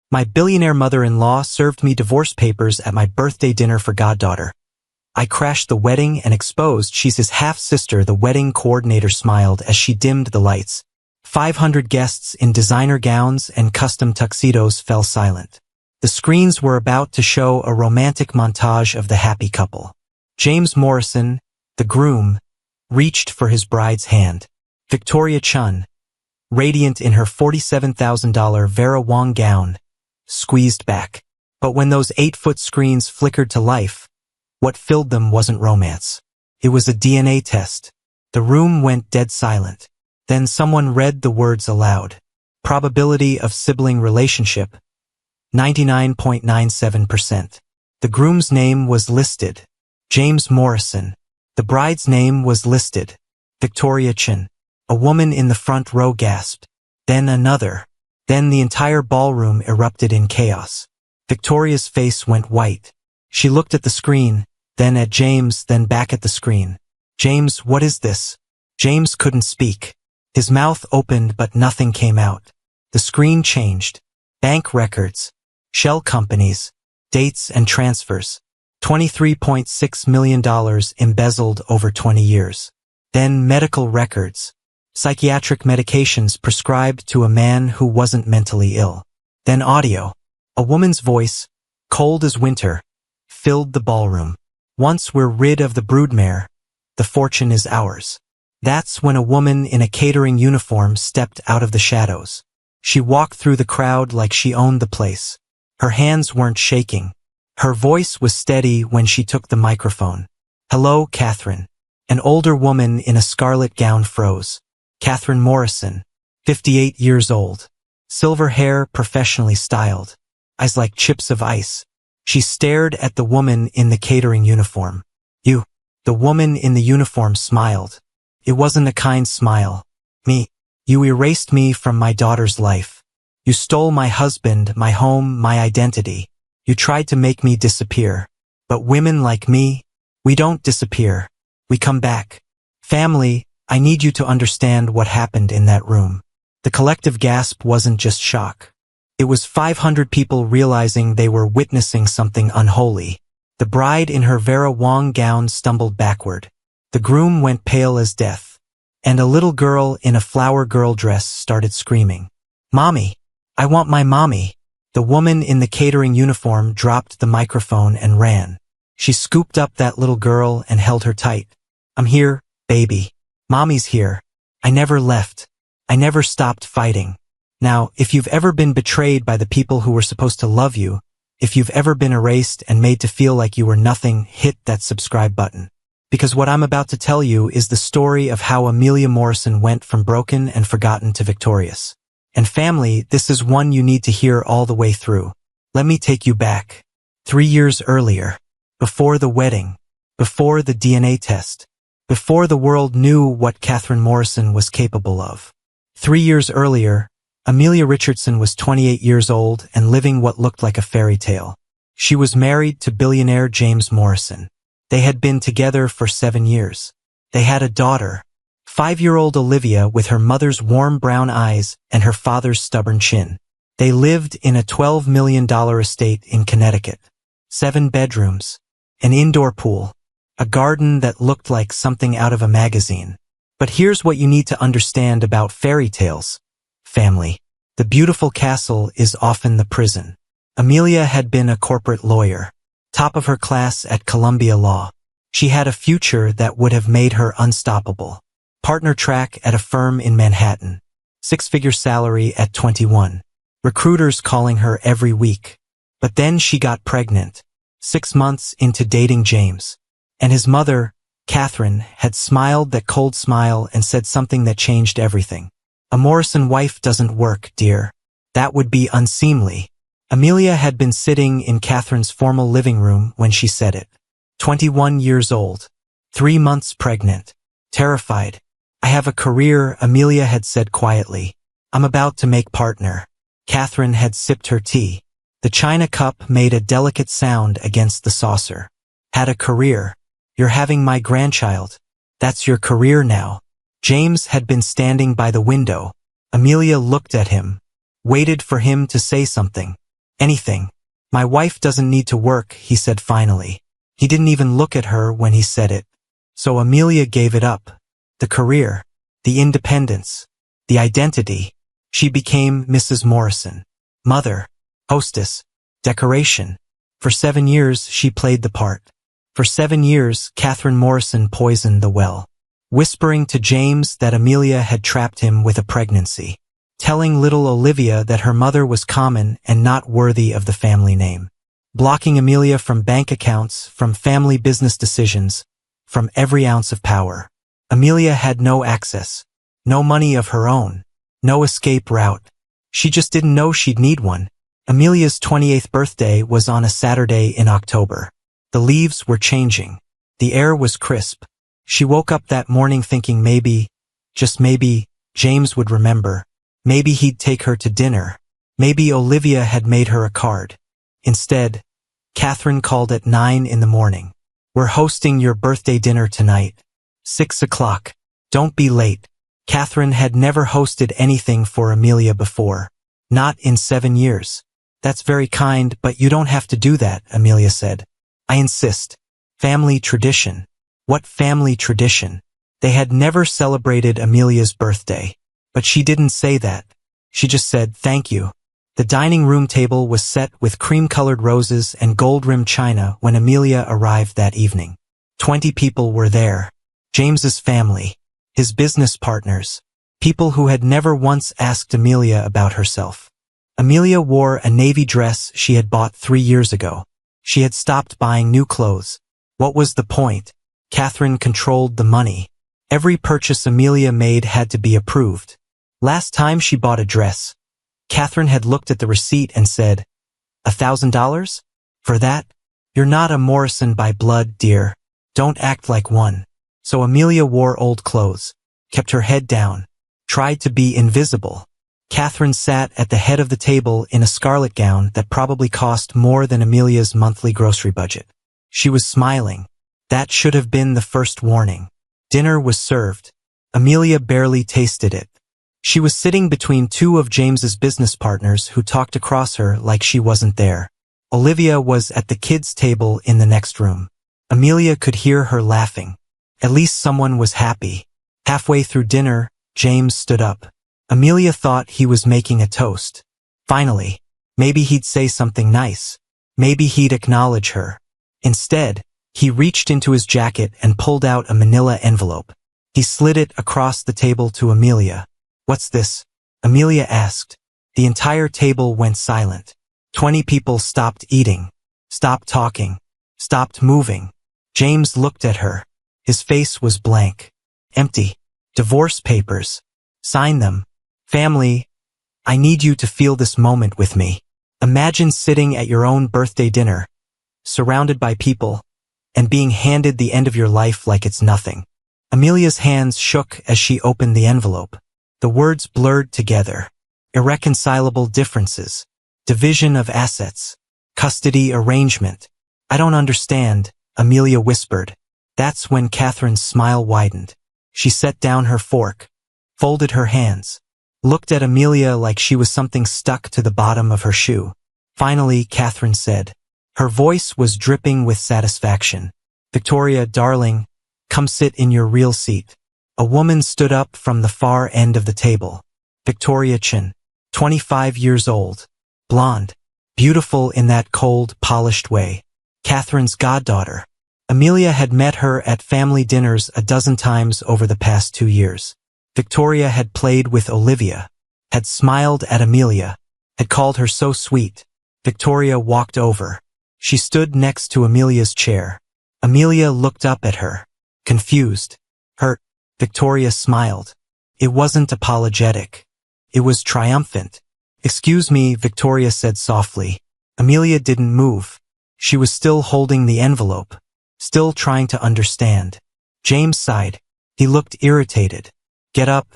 My billionaire mother-in-law served me divorce papers at my birthday dinner for goddaughter. I crashed the wedding and exposed she's his half-sister. The wedding coordinator smiled as she dimmed the lights. 500 guests in designer gowns and custom tuxedos fell silent. The screens were about to show a romantic montage of the happy couple. James Morrison, the groom, reached for his bride's hand. Victoria Chun, radiant in her $47,000 Vera Wang gown, squeezed back. But when those 8-foot screens flickered to life, what filled them wasn't romance. It was a DNA test. The room went dead silent. Then someone read the words aloud. Probability of sibling relationship, 99.97%. The groom's name was listed, James Morrison. The bride's name was listed, Victoria Chun. A woman in the front row gasped. Then another. Then the entire ballroom erupted in chaos. Victoria's face went white. She looked at the screen, then at James, then back at the screen. James, what is this? James couldn't speak. His mouth opened but nothing came out. The screen changed. Bank records, shell companies, dates and transfers. $23.6 million embezzled over 20 years. Then medical records. Psychiatric medications prescribed to a man who wasn't mentally ill. Then audio. A woman's voice, cold as winter, filled the ballroom. Once we're rid of the broodmare, the fortune is ours. That's when a woman in a catering uniform stepped out of the shadows. She walked through the crowd like she owned the place. Her hands weren't shaking. Her voice was steady when she took the microphone. Hello, Catherine. An older woman in a scarlet gown froze. Catherine Morrison, 58 years old. Silver hair professionally styled. Eyes like chips of ice. She stared at the woman in the catering uniform. You. The woman in the uniform smiled. It wasn't a kind smile. Me. You erased me from my daughter's life. You stole my husband, my home, my identity. You tried to make me disappear. But women like me, we don't disappear. We come back. Family, I need you to understand what happened in that room. The collective gasp wasn't just shock. It was 500 people realizing they were witnessing something unholy. The bride in her Vera Wang gown stumbled backward. The groom went pale as death. And a little girl in a flower girl dress started screaming. Mommy! I want my mommy! The woman in the catering uniform dropped the microphone and ran. She scooped up that little girl and held her tight. I'm here, baby. Mommy's here. I never left. I never stopped fighting. Now, if you've ever been betrayed by the people who were supposed to love you, if you've ever been erased and made to feel like you were nothing, hit that subscribe button. Because what I'm about to tell you is the story of how Amelia Morrison went from broken and forgotten to victorious. And family, this is one you need to hear all the way through. Let me take you back. 3 years earlier. Before the wedding. Before the DNA test. Before the world knew what Catherine Morrison was capable of. 3 years earlier, Amelia Richardson was 28 years old and living what looked like a fairy tale. She was married to billionaire James Morrison. They had been together for 7 years. They had a daughter, 5-year-old Olivia, with her mother's warm brown eyes and her father's stubborn chin. They lived in a $12 million estate in Connecticut. 7 bedrooms, an indoor pool, a garden that looked like something out of a magazine. But here's what you need to understand about fairy tales. Family. The beautiful castle is often the prison. Amelia had been a corporate lawyer. Top of her class at Columbia Law. She had a future that would have made her unstoppable. Partner track at a firm in Manhattan. 6-figure salary at 21. Recruiters calling her every week. But then she got pregnant. 6 months into dating James. And his mother, Catherine, had smiled that cold smile and said something that changed everything. A Morrison wife doesn't work, dear. That would be unseemly. Amelia had been sitting in Catherine's formal living room when she said it. 21 years old. 3 months pregnant. Terrified. I have a career, Amelia had said quietly. I'm about to make partner. Catherine had sipped her tea. The china cup made a delicate sound against the saucer. Had a career. You're having my grandchild. That's your career now. James had been standing by the window. Amelia looked at him. Waited for him to say something. Anything. My wife doesn't need to work, he said finally. He didn't even look at her when he said it. So Amelia gave it up. The career. The independence. The identity. She became Mrs. Morrison. Mother. Hostess. Decoration. For 7 years, she played the part. For 7 years, Catherine Morrison poisoned the well. Whispering to James that Amelia had trapped him with a pregnancy. Telling little Olivia that her mother was common and not worthy of the family name. Blocking Amelia from bank accounts, from family business decisions, from every ounce of power. Amelia had no access. No money of her own. No escape route. She just didn't know she'd need one. Amelia's 28th birthday was on a Saturday in October. The leaves were changing. The air was crisp. She woke up that morning thinking maybe, just maybe, James would remember. Maybe he'd take her to dinner. Maybe Olivia had made her a card. Instead, Catherine called at 9 in the morning. We're hosting your birthday dinner tonight. 6 o'clock. Don't be late. Catherine had never hosted anything for Amelia before. Not in 7 years. That's very kind, but you don't have to do that, Amelia said. I insist. Family tradition. What family tradition? They had never celebrated Amelia's birthday. But she didn't say that. She just said, thank you. The dining room table was set with cream-colored roses and gold-rimmed china when Amelia arrived that evening. 20 people were there. James's family. His business partners. People who had never once asked Amelia about herself. Amelia wore a navy dress she had bought 3 years ago. She had stopped buying new clothes. What was the point? Catherine controlled the money. Every purchase Amelia made had to be approved. Last time she bought a dress, Catherine had looked at the receipt and said, $1,000? For that? You're not a Morrison by blood, dear. Don't act like one. So Amelia wore old clothes, kept her head down, tried to be invisible. Catherine sat at the head of the table in a scarlet gown that probably cost more than Amelia's monthly grocery budget. She was smiling. That should have been the first warning. Dinner was served. Amelia barely tasted it. She was sitting between two of James's business partners who talked across her like she wasn't there. Olivia was at the kids' table in the next room. Amelia could hear her laughing. At least someone was happy. Halfway through dinner, James stood up. Amelia thought he was making a toast. Finally, maybe he'd say something nice. Maybe he'd acknowledge her. Instead, he reached into his jacket and pulled out a manila envelope. He slid it across the table to Amelia. What's this? Amelia asked. The entire table went silent. 20 people stopped eating, stopped talking, stopped moving. James looked at her. His face was blank. Empty. Divorce papers. Sign them. Family, I need you to feel this moment with me. Imagine sitting at your own birthday dinner, surrounded by people, and being handed the end of your life like it's nothing. Amelia's hands shook as she opened the envelope. The words blurred together. Irreconcilable differences. Division of assets. Custody arrangement. I don't understand, Amelia whispered. That's when Catherine's smile widened. She set down her fork, folded her hands, looked at Amelia like she was something stuck to the bottom of her shoe. Finally, Catherine said. Her voice was dripping with satisfaction. Victoria, darling, come sit in your real seat. A woman stood up from the far end of the table. Victoria Chin, 25 years old, blonde, beautiful in that cold, polished way. Catherine's goddaughter. Amelia had met her at family dinners a dozen times over the past 2 years. Victoria had played with Olivia, had smiled at Amelia, had called her so sweet. Victoria walked over. She stood next to Amelia's chair. Amelia looked up at her, confused, hurt. Victoria smiled. It wasn't apologetic. It was triumphant. Excuse me, Victoria said softly. Amelia didn't move. She was still holding the envelope, still trying to understand. James sighed. He looked irritated. Get up,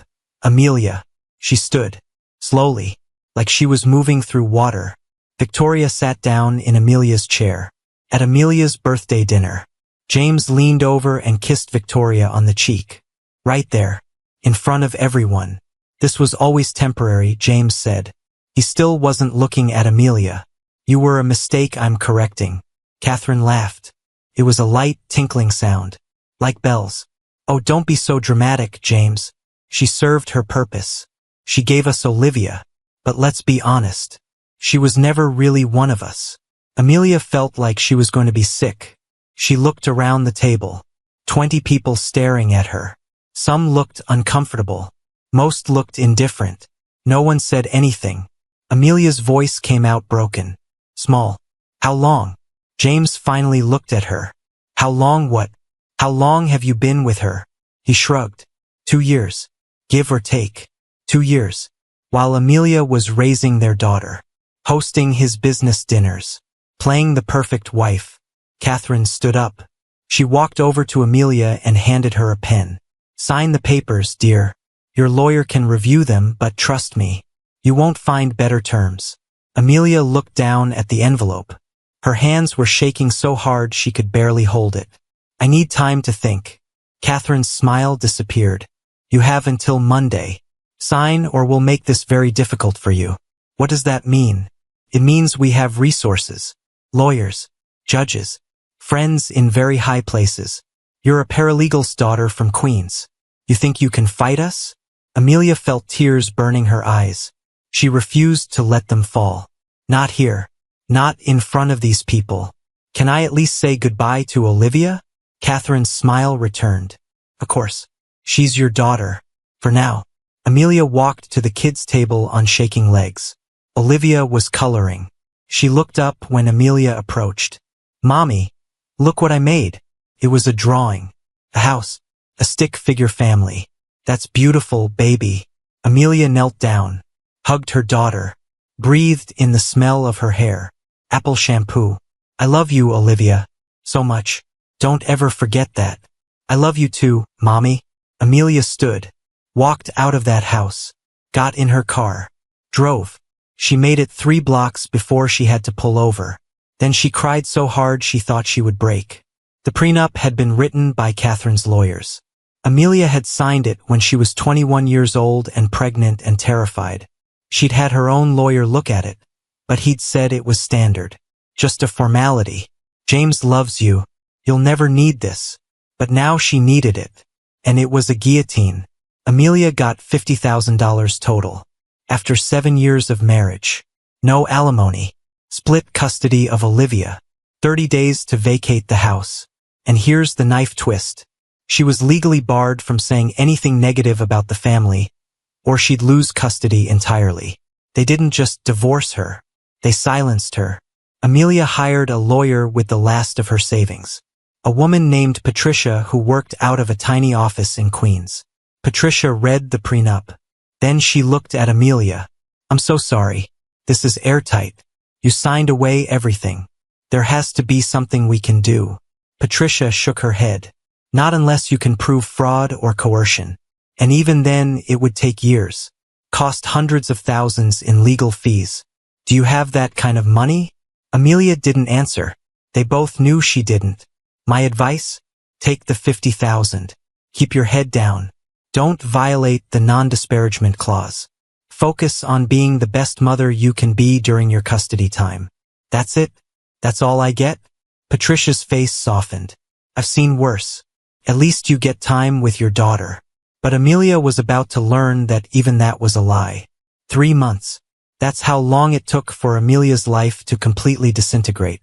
Amelia. She stood, slowly, like she was moving through water. Victoria sat down in Amelia's chair. At Amelia's birthday dinner, James leaned over and kissed Victoria on the cheek. Right there, in front of everyone. This was always temporary, James said. He still wasn't looking at Amelia. You were a mistake I'm correcting. Catherine laughed. It was a light, tinkling sound. Like bells. Oh, don't be so dramatic, James. She served her purpose. She gave us Olivia. But let's be honest. She was never really one of us. Amelia felt like she was going to be sick. She looked around the table. 20 people staring at her. Some looked uncomfortable. Most looked indifferent. No one said anything. Amelia's voice came out broken. Small. How long? James finally looked at her. How long what? How long have you been with her? He shrugged. 2 years. Give or take. 2 years. While Amelia was raising their daughter. Hosting his business dinners. Playing the perfect wife. Catherine stood up. She walked over to Amelia and handed her a pen. Sign the papers, dear. Your lawyer can review them, but trust me. You won't find better terms. Amelia looked down at the envelope. Her hands were shaking so hard she could barely hold it. I need time to think. Catherine's smile disappeared. You have until Monday. Sign or we'll make this very difficult for you. What does that mean? It means we have resources. Lawyers. Judges. Friends in very high places. You're a paralegal's daughter from Queens. You think you can fight us? Amelia felt tears burning her eyes. She refused to let them fall. Not here. Not in front of these people. Can I at least say goodbye to Olivia? Catherine's smile returned. Of course. She's your daughter. For now. Amelia walked to the kids' table on shaking legs. Olivia was coloring. She looked up when Amelia approached. Mommy, look what I made. It was a drawing. A house. A stick figure family. That's beautiful, baby. Amelia knelt down. Hugged her daughter. Breathed in the smell of her hair. Apple shampoo. I love you, Olivia. So much. Don't ever forget that. I love you too, Mommy. Amelia stood. Walked out of that house. Got in her car. Drove. She made it 3 blocks before she had to pull over. Then she cried so hard she thought she would break. The prenup had been written by Catherine's lawyers. Amelia had signed it when she was 21 years old and pregnant and terrified. She'd had her own lawyer look at it, but he'd said it was standard. Just a formality. James loves you. You'll never need this. But now she needed it. And it was a guillotine. Amelia got $50,000 total. After 7 years of marriage. No alimony. Split custody of Olivia. 30 days to vacate the house. And here's the knife twist. She was legally barred from saying anything negative about the family, or she'd lose custody entirely. They didn't just divorce her. They silenced her. Amelia hired a lawyer with the last of her savings. A woman named Patricia who worked out of a tiny office in Queens. Patricia read the prenup. Then she looked at Amelia. I'm so sorry. This is airtight. You signed away everything. There has to be something we can do. Patricia shook her head. Not unless you can prove fraud or coercion. And even then, it would take years. Cost hundreds of thousands in legal fees. Do you have that kind of money? Amelia didn't answer. They both knew she didn't. My advice? Take the $50,000. Keep your head down. Don't violate the non-disparagement clause. Focus on being the best mother you can be during your custody time. That's it? That's all I get? Patricia's face softened. I've seen worse. At least you get time with your daughter. But Amelia was about to learn that even that was a lie. 3 months. That's how long it took for Amelia's life to completely disintegrate.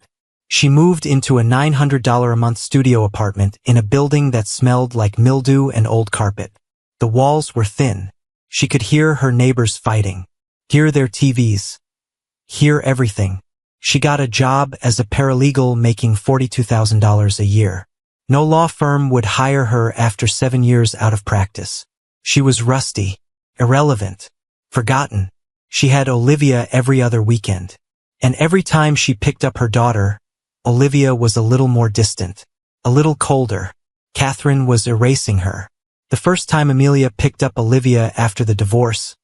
She moved into a $900 a month studio apartment in a building that smelled like mildew and old carpet. The walls were thin. She could hear her neighbors fighting. Hear their TVs. Hear everything. She got a job as a paralegal making $42,000 a year. No law firm would hire her after 7 years out of practice. She was rusty, irrelevant, forgotten. She had Olivia every other weekend. And every time she picked up her daughter, Olivia was a little more distant, a little colder. Catherine was erasing her. The first time Amelia picked up Olivia after the divorce,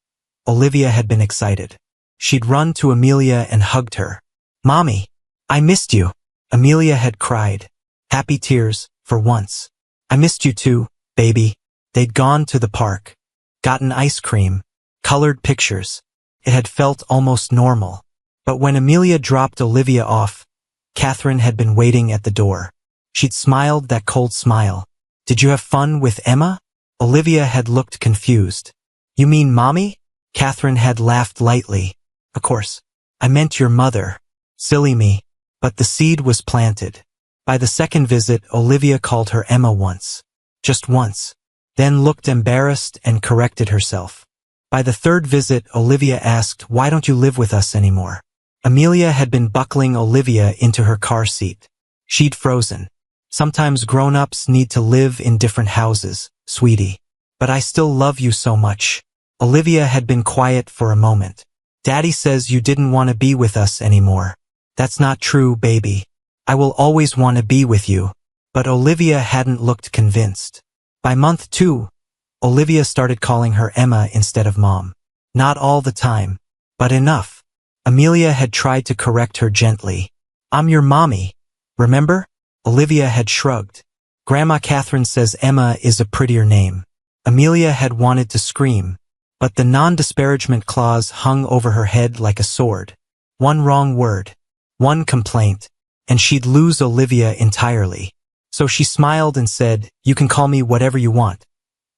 Olivia had been excited. She'd run to Amelia and hugged her. Mommy, I missed you. Amelia had cried. Happy tears, for once. I missed you too, baby. They'd gone to the park. Gotten ice cream. Colored pictures. It had felt almost normal. But when Amelia dropped Olivia off, Catherine had been waiting at the door. She'd smiled that cold smile. "Did you have fun with Emma?" Olivia had looked confused. "You mean Mommy?" Catherine had laughed lightly. "Of course. I meant your mother. Silly me." But the seed was planted. By the second visit, Olivia called her Emma once. Just once. Then looked embarrassed and corrected herself. By the third visit, Olivia asked, "Why don't you live with us anymore?" Amelia had been buckling Olivia into her car seat. She'd frozen. "Sometimes grown-ups need to live in different houses, sweetie. But I still love you so much." Olivia had been quiet for a moment. "Daddy says you didn't want to be with us anymore." "That's not true, baby. I will always want to be with you." But Olivia hadn't looked convinced. By month 2, Olivia started calling her Emma instead of Mom. Not all the time, but enough. Amelia had tried to correct her gently. "I'm your mommy. Remember?" Olivia had shrugged. "Grandma Catherine says Emma is a prettier name." Amelia had wanted to scream, but the non-disparagement clause hung over her head like a sword. One wrong word, one complaint, and she'd lose Olivia entirely. So she smiled and said, "You can call me whatever you want,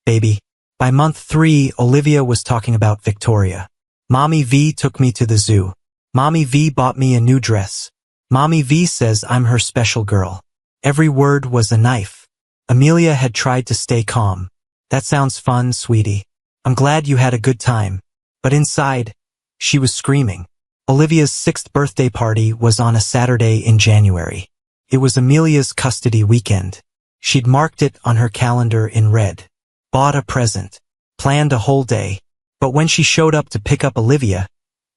baby." By month 3, Olivia was talking about Victoria. "Mommy V took me to the zoo. Mommy V bought me a new dress. Mommy V says I'm her special girl." Every word was a knife. Amelia had tried to stay calm. "That sounds fun, sweetie. I'm glad you had a good time." But inside, she was screaming. Olivia's 6th birthday party was on a Saturday in January. It was Amelia's custody weekend. She'd marked it on her calendar in red. Bought a present. Planned a whole day. But when she showed up to pick up Olivia,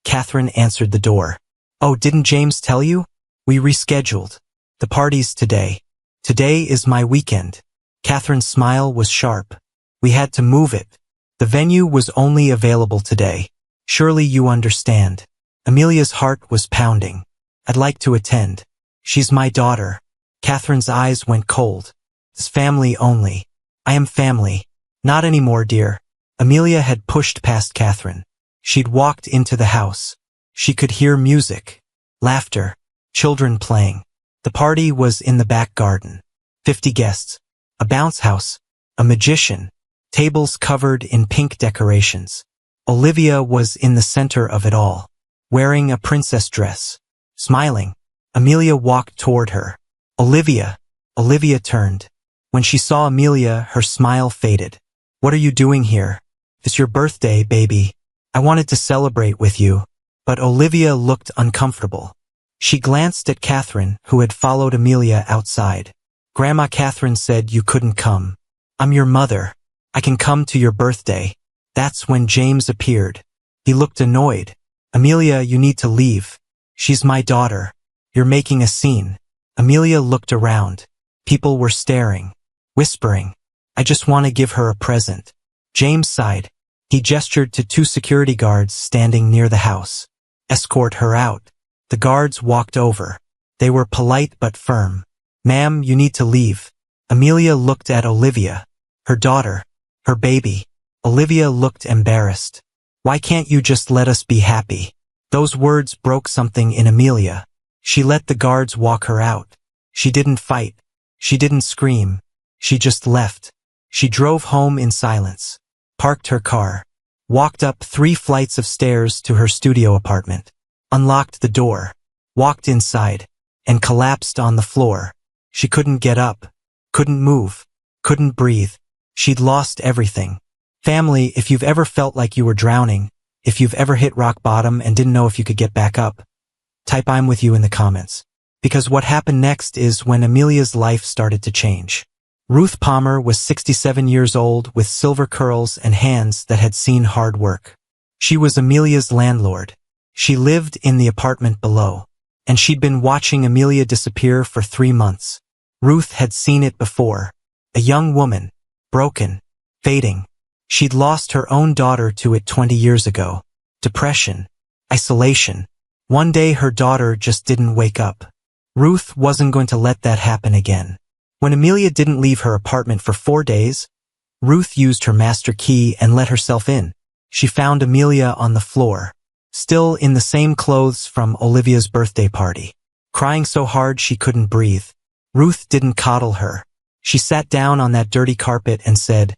Catherine answered the door. "Oh, didn't James tell you? We rescheduled. The party's today. Today is my weekend." Catherine's smile was sharp. "We had to move it. The venue was only available today. Surely you understand." Amelia's heart was pounding. "I'd like to attend. She's my daughter." Catherine's eyes went cold. "It's family only." "I am family." "Not anymore, dear." Amelia had pushed past Catherine. She'd walked into the house. She could hear music, laughter, children playing. The party was in the back garden. 50 guests. A bounce house. A magician. Tables covered in pink decorations. Olivia was in the center of it all, wearing a princess dress. Smiling. Amelia walked toward her. "Olivia." Olivia turned. When she saw Amelia, her smile faded. "What are you doing here?" "It's your birthday, baby. I wanted to celebrate with you." But Olivia looked uncomfortable. She glanced at Catherine, who had followed Amelia outside. "Grandma Catherine said you couldn't come." "I'm your mother. I can come to your birthday." That's when James appeared. He looked annoyed. "Amelia, you need to leave. She's my daughter. You're making a scene." Amelia looked around. People were staring, whispering, "I just want to give her a present." James sighed. He gestured to 2 security guards standing near the house. "Escort her out." The guards walked over. They were polite but firm. "Ma'am, you need to leave." Amelia looked at Olivia. Her daughter. Her baby. Olivia looked embarrassed. "Why can't you just let us be happy?" Those words broke something in Amelia. She let the guards walk her out. She didn't fight. She didn't scream. She just left. She drove home in silence. Parked her car. Walked up 3 flights of stairs to her studio apartment. Unlocked the door. Walked inside. And collapsed on the floor. She couldn't get up. Couldn't move. Couldn't breathe. She'd lost everything. Family, if you've ever felt like you were drowning, if you've ever hit rock bottom and didn't know if you could get back up, type "I'm with you" in the comments. Because what happened next is when Amelia's life started to change. Ruth Palmer was 67 years old with silver curls and hands that had seen hard work. She was Amelia's landlord. She lived in the apartment below, and she'd been watching Amelia disappear for 3 months. Ruth had seen it before. A young woman, broken, fading. She'd lost her own daughter to it 20 years ago. Depression, isolation. One day her daughter just didn't wake up. Ruth wasn't going to let that happen again. When Amelia didn't leave her apartment for 4 days, Ruth used her master key and let herself in. She found Amelia on the floor, still in the same clothes from Olivia's birthday party, crying so hard she couldn't breathe. Ruth didn't coddle her. She sat down on that dirty carpet and said,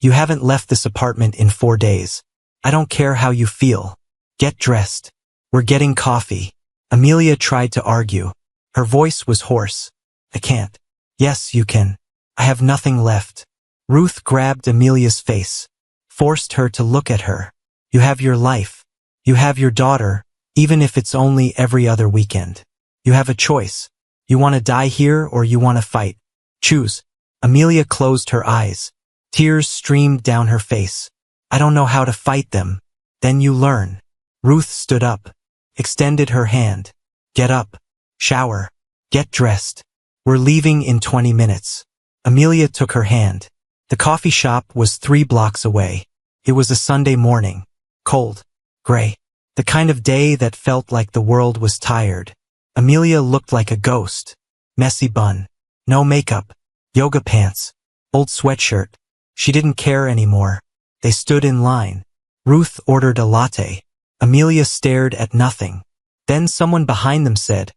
"You haven't left this apartment in 4 days. I don't care how you feel. Get dressed. We're getting coffee." Amelia tried to argue. Her voice was hoarse. "I can't." "Yes, you can. I have nothing left." Ruth grabbed Amelia's face, forced her to look at her. "You have your life. You have your daughter, even if it's only every other weekend. You have a choice. You want to die here or you want to fight. Choose." Amelia closed her eyes. Tears streamed down her face. "I don't know how to fight them." "Then you learn." Ruth stood up, extended her hand. "Get up. Shower. Get dressed. We're leaving in 20 minutes. Amelia took her hand. The coffee shop was 3 blocks away. It was a Sunday morning. Cold. Gray. The kind of day that felt like the world was tired. Amelia looked like a ghost. Messy bun. No makeup. Yoga pants. Old sweatshirt. She didn't care anymore. They stood in line. Ruth ordered a latte. Amelia stared at nothing. Then someone behind them said,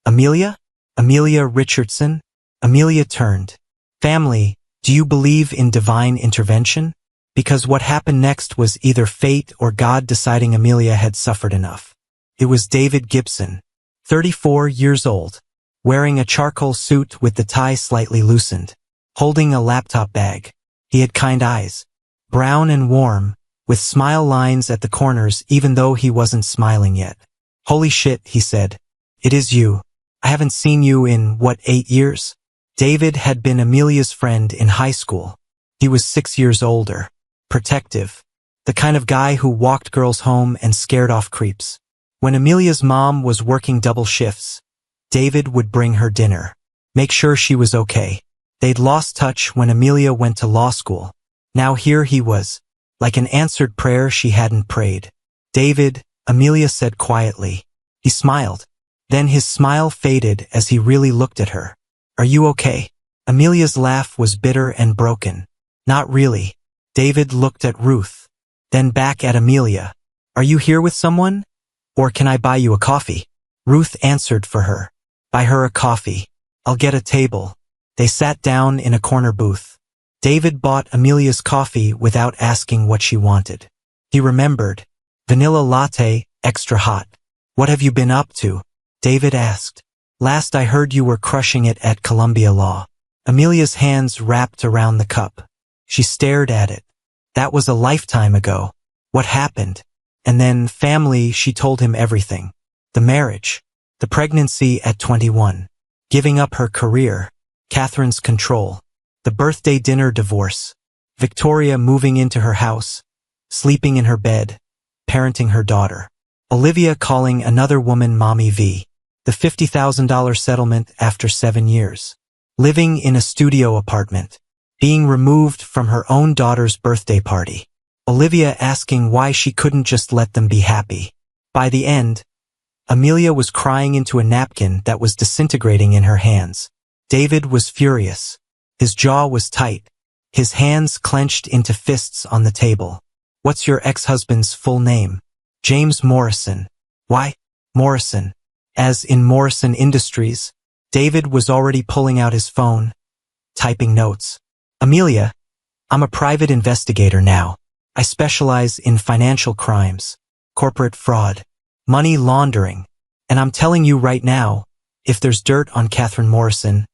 "Amelia? Amelia Richardson?" Amelia turned. "Family, do you believe in divine intervention?" Because what happened next was either fate or God deciding Amelia had suffered enough. It was David Gibson, 34 years old, wearing a charcoal suit with the tie slightly loosened, holding a laptop bag. He had kind eyes, brown and warm, with smile lines at the corners even though he wasn't smiling yet. "Holy shit," he said. "It is you. I haven't seen you in, 8 years?" David had been Amelia's friend in high school. He was 6 years older, protective, the kind of guy who walked girls home and scared off creeps. When Amelia's mom was working double shifts, David would bring her dinner, make sure she was okay. They'd lost touch when Amelia went to law school. Now here he was, like an answered prayer she hadn't prayed. "David," Amelia said quietly. He smiled. Then his smile faded as he really looked at her. "Are you okay?" Amelia's laugh was bitter and broken. "Not really." David looked at Ruth, then back at Amelia. "Are you here with someone? Or can I buy you a coffee?" Ruth answered for her. "Buy her a coffee. I'll get a table." They sat down in a corner booth. David bought Amelia's coffee without asking what she wanted. He remembered. "Vanilla latte, extra hot." "What have you been up to?" David asked. "Last I heard you were crushing it at Columbia Law." Amelia's hands wrapped around the cup. She stared at it. That was a lifetime ago. What happened? And then family, she told him everything. The marriage, the pregnancy at 21, giving up her career, Catherine's control, the birthday dinner divorce, Victoria moving into her house, sleeping in her bed, parenting her daughter, Olivia calling another woman Mommy V, the $50,000 settlement after 7 years, living in a studio apartment, being removed from her own daughter's birthday party, Olivia asking why she couldn't just let them be happy. By the end, Amelia was crying into a napkin that was disintegrating in her hands. David was furious. His jaw was tight, his hands clenched into fists on the table. "What's your ex-husband's full name?" "James Morrison." "Why?" "Morrison." As in Morrison Industries. David was already pulling out his phone, typing notes. "Amelia, I'm a private investigator now. I specialize in financial crimes, corporate fraud, money laundering, and I'm telling you right now, if there's dirt on Catherine Morrison,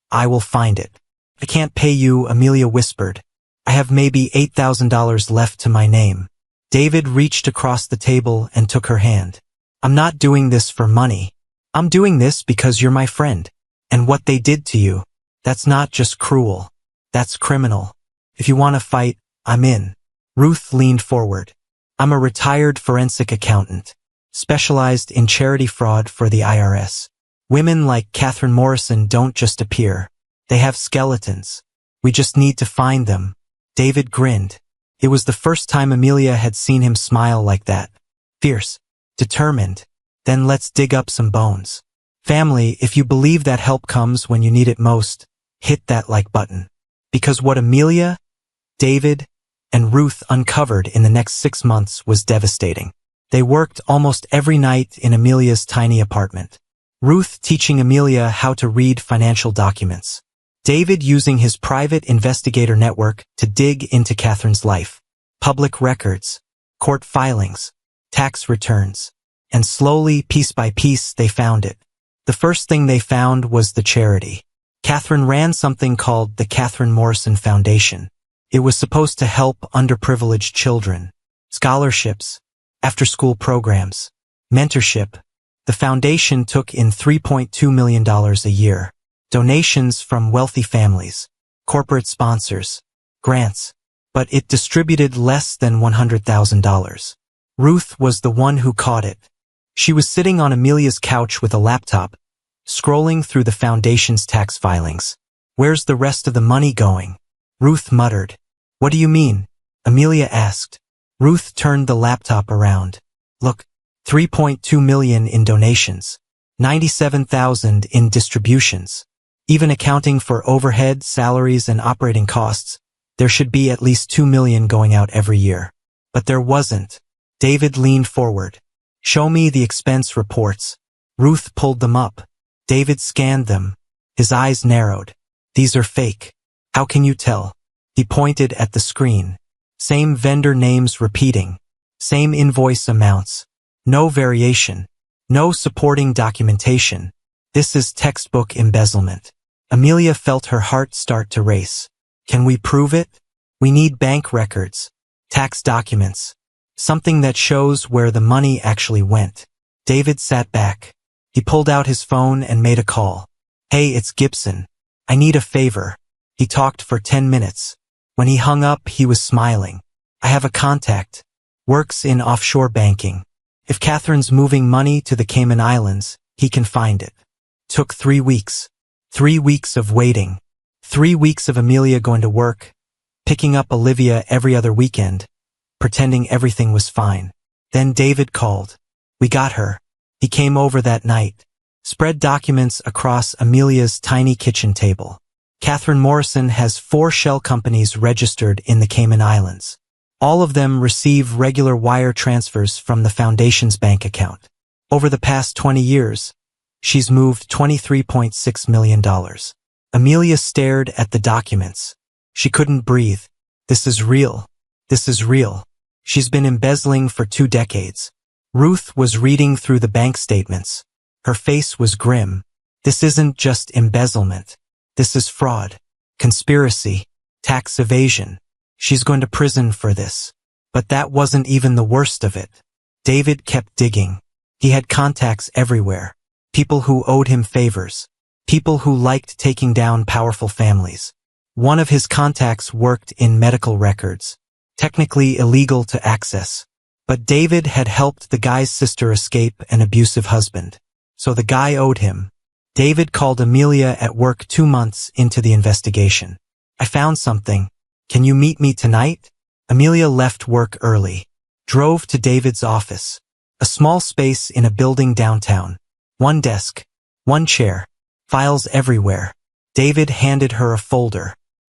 I will find it." "I can't pay you," Amelia whispered. "I have maybe $8,000 left to my name." David reached across the table and took her hand. "I'm not doing this for money. I'm doing this because you're my friend. And what they did to you, that's not just cruel. That's criminal. If you want to fight, I'm in." Ruth leaned forward. "I'm a retired forensic accountant, specialized in charity fraud for the IRS. Women like Catherine Morrison don't just appear. They have skeletons. We just need to find them." David grinned. It was the first time Amelia had seen him smile like that. Fierce. Determined. "Then let's dig up some bones." Family, if you believe that help comes when you need it most, hit that like button. Because what Amelia, David, and Ruth uncovered in the next 6 months was devastating. They worked almost every night in Amelia's tiny apartment. Ruth teaching Amelia how to read financial documents. David using his private investigator network to dig into Catherine's life. Public records, court filings, tax returns. And slowly, piece by piece, they found it. The first thing they found was the charity. Catherine ran something called the Catherine Morrison Foundation. It was supposed to help underprivileged children. Scholarships, after-school programs, mentorship. The foundation took in $3.2 million a year. Donations from wealthy families, corporate sponsors, grants. But it distributed less than $100,000. Ruth was the one who caught it. She was sitting on Amelia's couch with a laptop, scrolling through the foundation's tax filings. "Where's the rest of the money going?" Ruth muttered. "What do you mean?" Amelia asked. Ruth turned the laptop around. "Look, 3.2 million in donations, 97,000 in distributions. Even accounting for overhead, salaries, and operating costs, there should be at least 2 million going out every year." But there wasn't. David leaned forward. "Show me the expense reports." Ruth pulled them up. David scanned them. His eyes narrowed. "These are fake." "How can you tell?" He pointed at the screen. Same vendor names repeating. Same invoice amounts. No variation. No supporting documentation. This is textbook embezzlement. Amelia felt her heart start to race. "Can we prove it?" "We need bank records, tax documents, something that shows where the money actually went." David sat back. He pulled out his phone and made a call. "Hey, it's Gibson. I need a favor." He talked for 10 minutes. When he hung up, he was smiling. "I have a contact. Works in offshore banking. If Catherine's moving money to the Cayman Islands, he can find it." Took 3 weeks. 3 weeks of waiting. 3 weeks of Amelia going to work, picking up Olivia every other weekend, pretending everything was fine. Then David called. "We got her." He came over that night, spread documents across Amelia's tiny kitchen table. Catherine Morrison has 4 shell companies registered in the Cayman Islands. All of them receive regular wire transfers from the foundation's bank account. Over the past 20 years, she's moved $23.6 million. Amelia stared at the documents. She couldn't breathe. "This is real. This is real. She's been embezzling for 2 decades. Ruth was reading through the bank statements. Her face was grim. "This isn't just embezzlement. This is fraud, conspiracy, tax evasion. She's going to prison for this." But that wasn't even the worst of it. David kept digging. He had contacts everywhere. People who owed him favors. People who liked taking down powerful families. One of his contacts worked in medical records. Technically illegal to access. But David had helped the guy's sister escape an abusive husband. So the guy owed him. David called Amelia at work 2 months into the investigation. "I found something. Can you meet me tonight?" Amelia left work early. Drove to David's office. A small space in a building downtown. 1 desk. 1 chair. Files everywhere. David handed her a folder.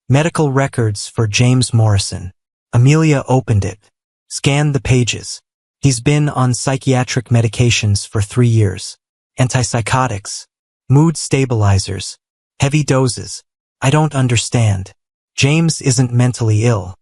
Medical records for James Morrison. Amelia opened it. Scanned the pages. He's been on psychiatric medications for 3 years. Antipsychotics. Mood stabilizers. Heavy doses. "I don't understand. James isn't mentally ill."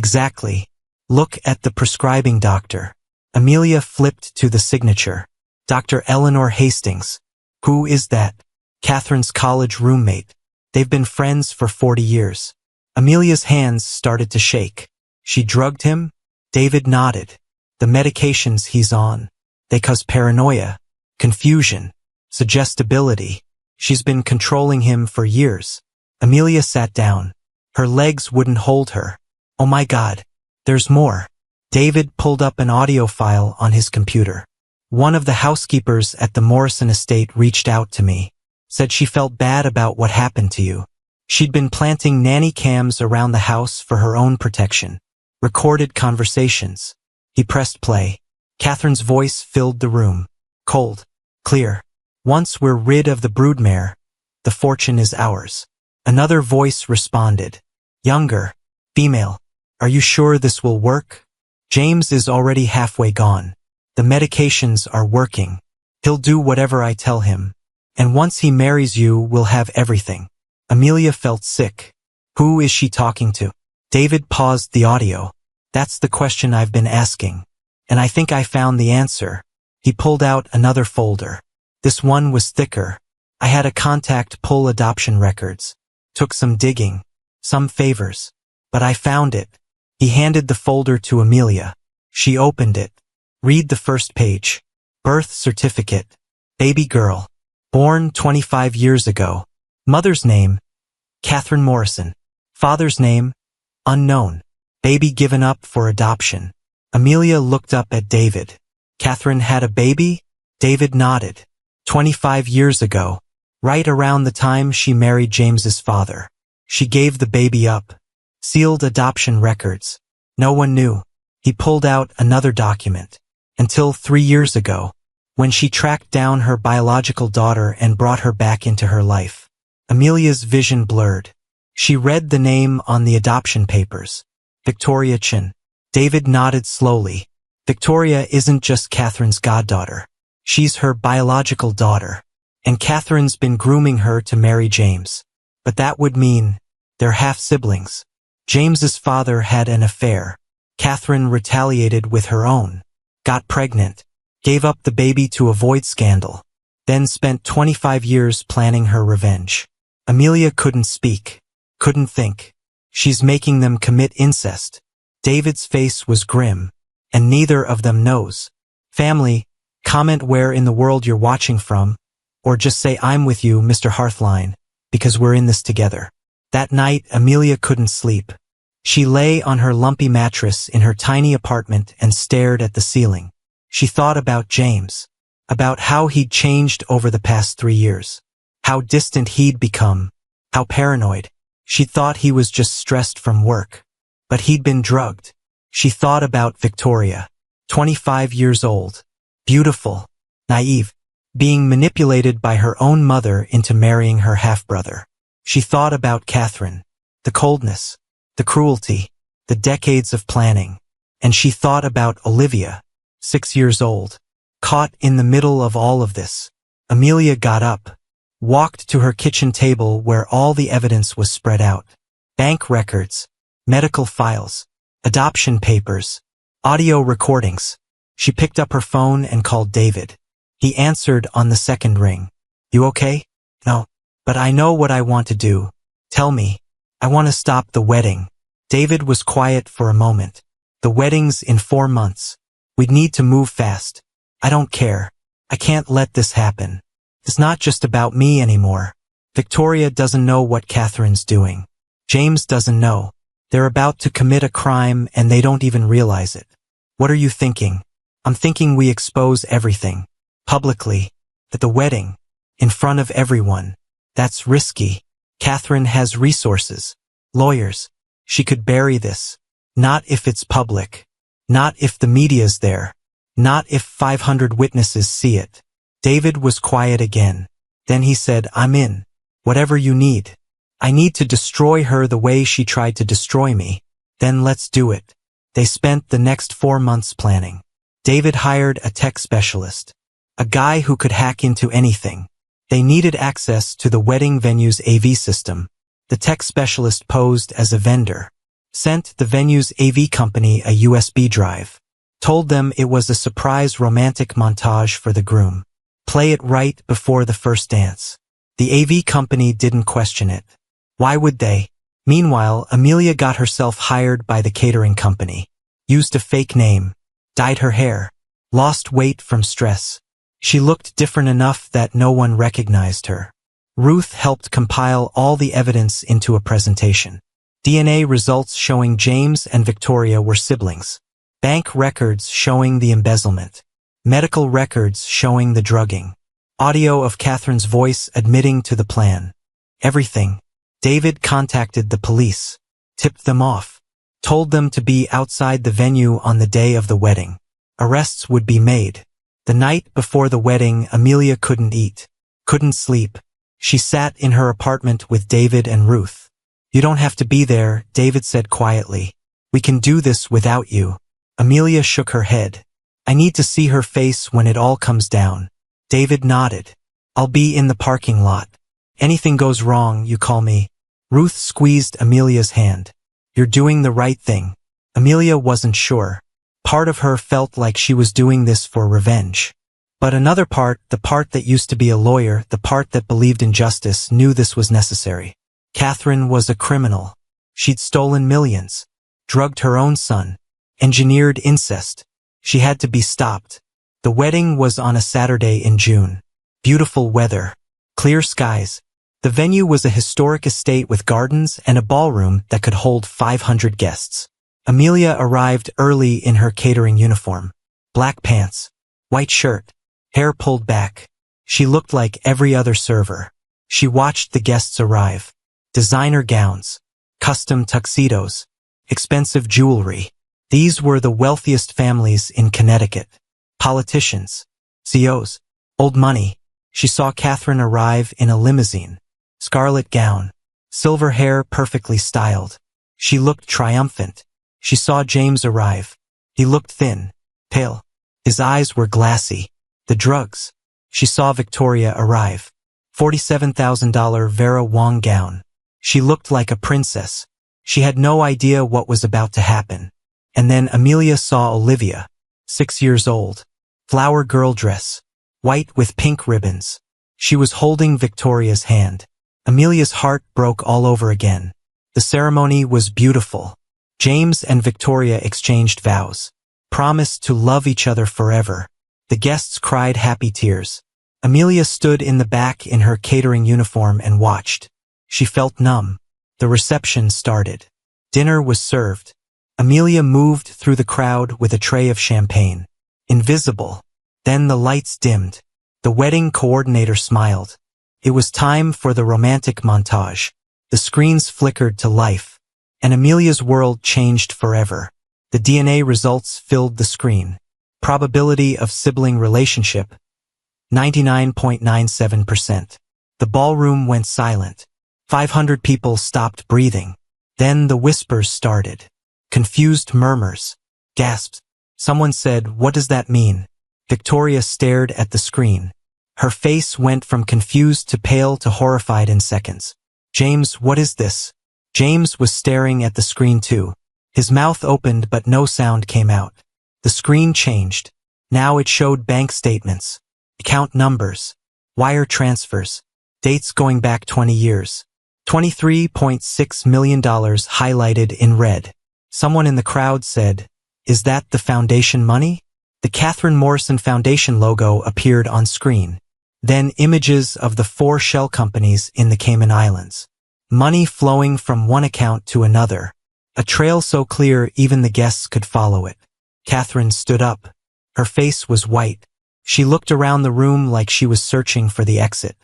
"Exactly. Look at the prescribing doctor." Amelia flipped to the signature. "Dr. Eleanor Hastings." "Who is that?" "Catherine's college roommate. They've been friends for 40 years. Amelia's hands started to shake. "She drugged him?" David nodded. "The medications he's on. They cause paranoia, confusion, suggestibility. She's been controlling him for years." Amelia sat down. Her legs wouldn't hold her. "Oh my God, there's more." David pulled up an audio file on his computer. "One of the housekeepers at the Morrison estate reached out to me. Said she felt bad about what happened to you. She'd been planting nanny cams around the house for her own protection. Recorded conversations." He pressed play. Catherine's voice filled the room. Cold. Clear. "Once we're rid of the broodmare, the fortune is ours." Another voice responded. Younger. Female. "Are you sure this will work? James is already halfway gone. The medications are working. He'll do whatever I tell him. And once he marries you, we'll have everything. Amelia felt sick. Who is she talking to? David paused the audio. That's the question I've been asking. And I think I found the answer. He pulled out another folder. This one was thicker. I had a contact pull adoption records. Took some digging. Some favors. But I found it. He handed the folder to Amelia. She opened it. Read the first page. Birth certificate. Baby girl. Born 25 years ago. Mother's name, Catherine Morrison. Father's name, unknown. Baby given up for adoption. Amelia looked up at David. Catherine had a baby? David nodded. 25 years ago. Right around the time she married James's father. She gave the baby up. Sealed adoption records. No one knew. He pulled out another document. Until 3 years ago, when she tracked down her biological daughter and brought her back into her life. Amelia's vision blurred. She read the name on the adoption papers. Victoria Chin. David nodded slowly. Victoria isn't just Catherine's goddaughter. She's her biological daughter. And Catherine's been grooming her to marry James. But that would mean they're half-siblings. James's father had an affair. Catherine retaliated with her own. Got pregnant. Gave up the baby to avoid scandal. Then spent 25 years planning her revenge. Amelia couldn't speak. Couldn't think. She's making them commit incest. David's face was grim. And neither of them knows. Family, comment where in the world you're watching from. Or just say I'm with you, Mr. Hearthline, because we're in this together. That night, Amelia couldn't sleep. She lay on her lumpy mattress in her tiny apartment and stared at the ceiling. She thought about James. About how he'd changed over the past 3 years. How distant he'd become. How paranoid. She thought he was just stressed from work. But he'd been drugged. She thought about Victoria. 25 years old. Beautiful. Naive. Being manipulated by her own mother into marrying her half-brother. She thought about Catherine. The coldness. The cruelty. The decades of planning. And she thought about Olivia. 6 years old. Caught in the middle of all of this. Amelia got up. Walked to her kitchen table where all the evidence was spread out. Bank records. Medical files. Adoption papers. Audio recordings. She picked up her phone and called David. He answered on the second ring. You okay? No. But I know what I want to do. Tell me. I want to stop the wedding. David was quiet for a moment. The wedding's in 4 months. We'd need to move fast. I don't care. I can't let this happen. It's not just about me anymore. Victoria doesn't know what Catherine's doing. James doesn't know. They're about to commit a crime and they don't even realize it. What are you thinking? I'm thinking we expose everything. Publicly. At the wedding. In front of everyone. That's risky. Catherine has resources. Lawyers. She could bury this. Not if it's public. Not if the media's there. Not if 500 witnesses see it. David was quiet again. Then he said, I'm in. Whatever you need. I need to destroy her the way she tried to destroy me. Then let's do it. They spent the next 4 months planning. David hired a tech specialist. A guy who could hack into anything. They needed access to the wedding venue's AV system. The tech specialist posed as a vendor. Sent the venue's AV company a USB drive. Told them it was a surprise romantic montage for the groom. Play it right before the first dance. The AV company didn't question it. Why would they? Meanwhile, Amelia got herself hired by the catering company. Used a fake name. Dyed her hair. Lost weight from stress. She looked different enough that no one recognized her. Ruth helped compile all the evidence into a presentation. DNA results showing James and Victoria were siblings. Bank records showing the embezzlement. Medical records showing the drugging. Audio of Catherine's voice admitting to the plan. Everything. David contacted the police. Tipped them off. Told them to be outside the venue on the day of the wedding. Arrests would be made. The night before the wedding, Amelia couldn't eat. Couldn't sleep. She sat in her apartment with David and Ruth. You don't have to be there, David said quietly. We can do this without you. Amelia shook her head. I need to see her face when it all comes down. David nodded. I'll be in the parking lot. Anything goes wrong, you call me. Ruth squeezed Amelia's hand. You're doing the right thing. Amelia wasn't sure. Part of her felt like she was doing this for revenge. But another part, the part that used to be a lawyer, the part that believed in justice, knew this was necessary. Catherine was a criminal. She'd stolen millions, drugged her own son, engineered incest. She had to be stopped. The wedding was on a Saturday in June. Beautiful weather, clear skies. The venue was a historic estate with gardens and a ballroom that could hold 500 guests. Amelia arrived early in her catering uniform. Black pants, white shirt, hair pulled back. She looked like every other server. She watched the guests arrive. Designer gowns, custom tuxedos, expensive jewelry. These were the wealthiest families in Connecticut. Politicians, CEOs, old money. She saw Catherine arrive in a limousine, scarlet gown, silver hair perfectly styled. She looked triumphant. She saw James arrive. He looked thin, pale. His eyes were glassy. The drugs. She saw Victoria arrive. $47,000 Vera Wang gown. She looked like a princess. She had no idea what was about to happen. And then Amelia saw Olivia, 6 years old. Flower girl dress, white with pink ribbons. She was holding Victoria's hand. Amelia's heart broke all over again. The ceremony was beautiful. James and Victoria exchanged vows, promised to love each other forever. The guests cried happy tears. Amelia stood in the back in her catering uniform and watched. She felt numb. The reception started. Dinner was served. Amelia moved through the crowd with a tray of champagne. Invisible. Then the lights dimmed. The wedding coordinator smiled. It was time for the romantic montage. The screens flickered to life, and Amelia's world changed forever. The DNA results filled the screen. Probability of sibling relationship, 99.97%. The ballroom went silent. 500 people stopped breathing. Then the whispers started. Confused murmurs. Gasps. Someone said, "What does that mean?" Victoria stared at the screen. Her face went from confused to pale to horrified in seconds. "James, what is this?" James was staring at the screen too. His mouth opened but no sound came out. The screen changed. Now it showed bank statements, account numbers, wire transfers, dates going back 20 years. $23.6 million highlighted in red. Someone in the crowd said, "Is that the foundation money?" The Catherine Morrison Foundation logo appeared on screen. Then images of the 4 shell companies in the Cayman Islands. Money flowing from one account to another. A trail so clear even the guests could follow it. Catherine stood up. Her face was white. She looked around the room like she was searching for the exit.